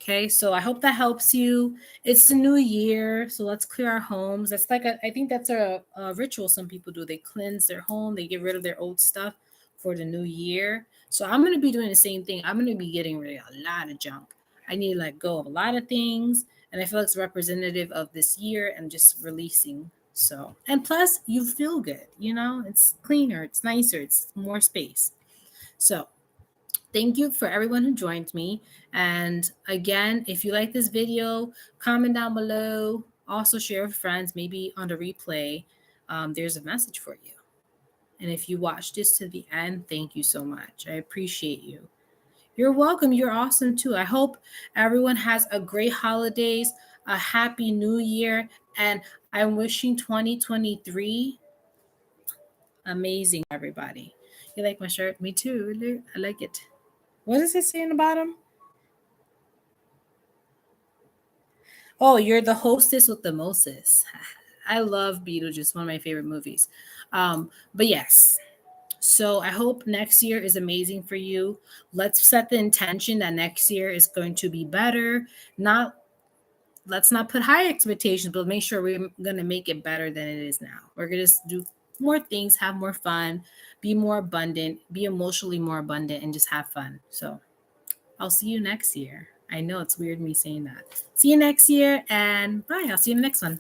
Okay, so I hope that helps you. It's the new year, so let's clear our homes. That's like I think that's a ritual some people do. They cleanse their home, they get rid of their old stuff for the new year. So I'm gonna be doing the same thing. I'm gonna be getting rid of a lot of junk. I need to let go of a lot of things, and I feel like it's representative of this year and just releasing. So, and plus, you feel good. It's cleaner, it's nicer, it's more space. So Thank you for everyone who joined me. And again, if you like this video, comment down below. Also share with friends, maybe on the replay. There's a message for you. And if you watched this to the end, thank you so much. I appreciate you. You're welcome. You're awesome too. I hope everyone has a great holidays, a happy new year, and I'm wishing 2023 amazing, everybody. You like my shirt? Me too. I like it. What does it say in the bottom? Oh, you're the hostess with the mostest. I love Beetlejuice, one of my favorite movies. But yes, so I hope next year is amazing for you. Let's set the intention that next year is going to be better. Not Let's not put high expectations, but make sure we're gonna make it better than it is now. We're gonna just do more things, have more fun, be more abundant, be emotionally more abundant, and just have fun. So I'll see you next year. I know it's weird me saying that. See you next year, and bye. I'll see you in the next one.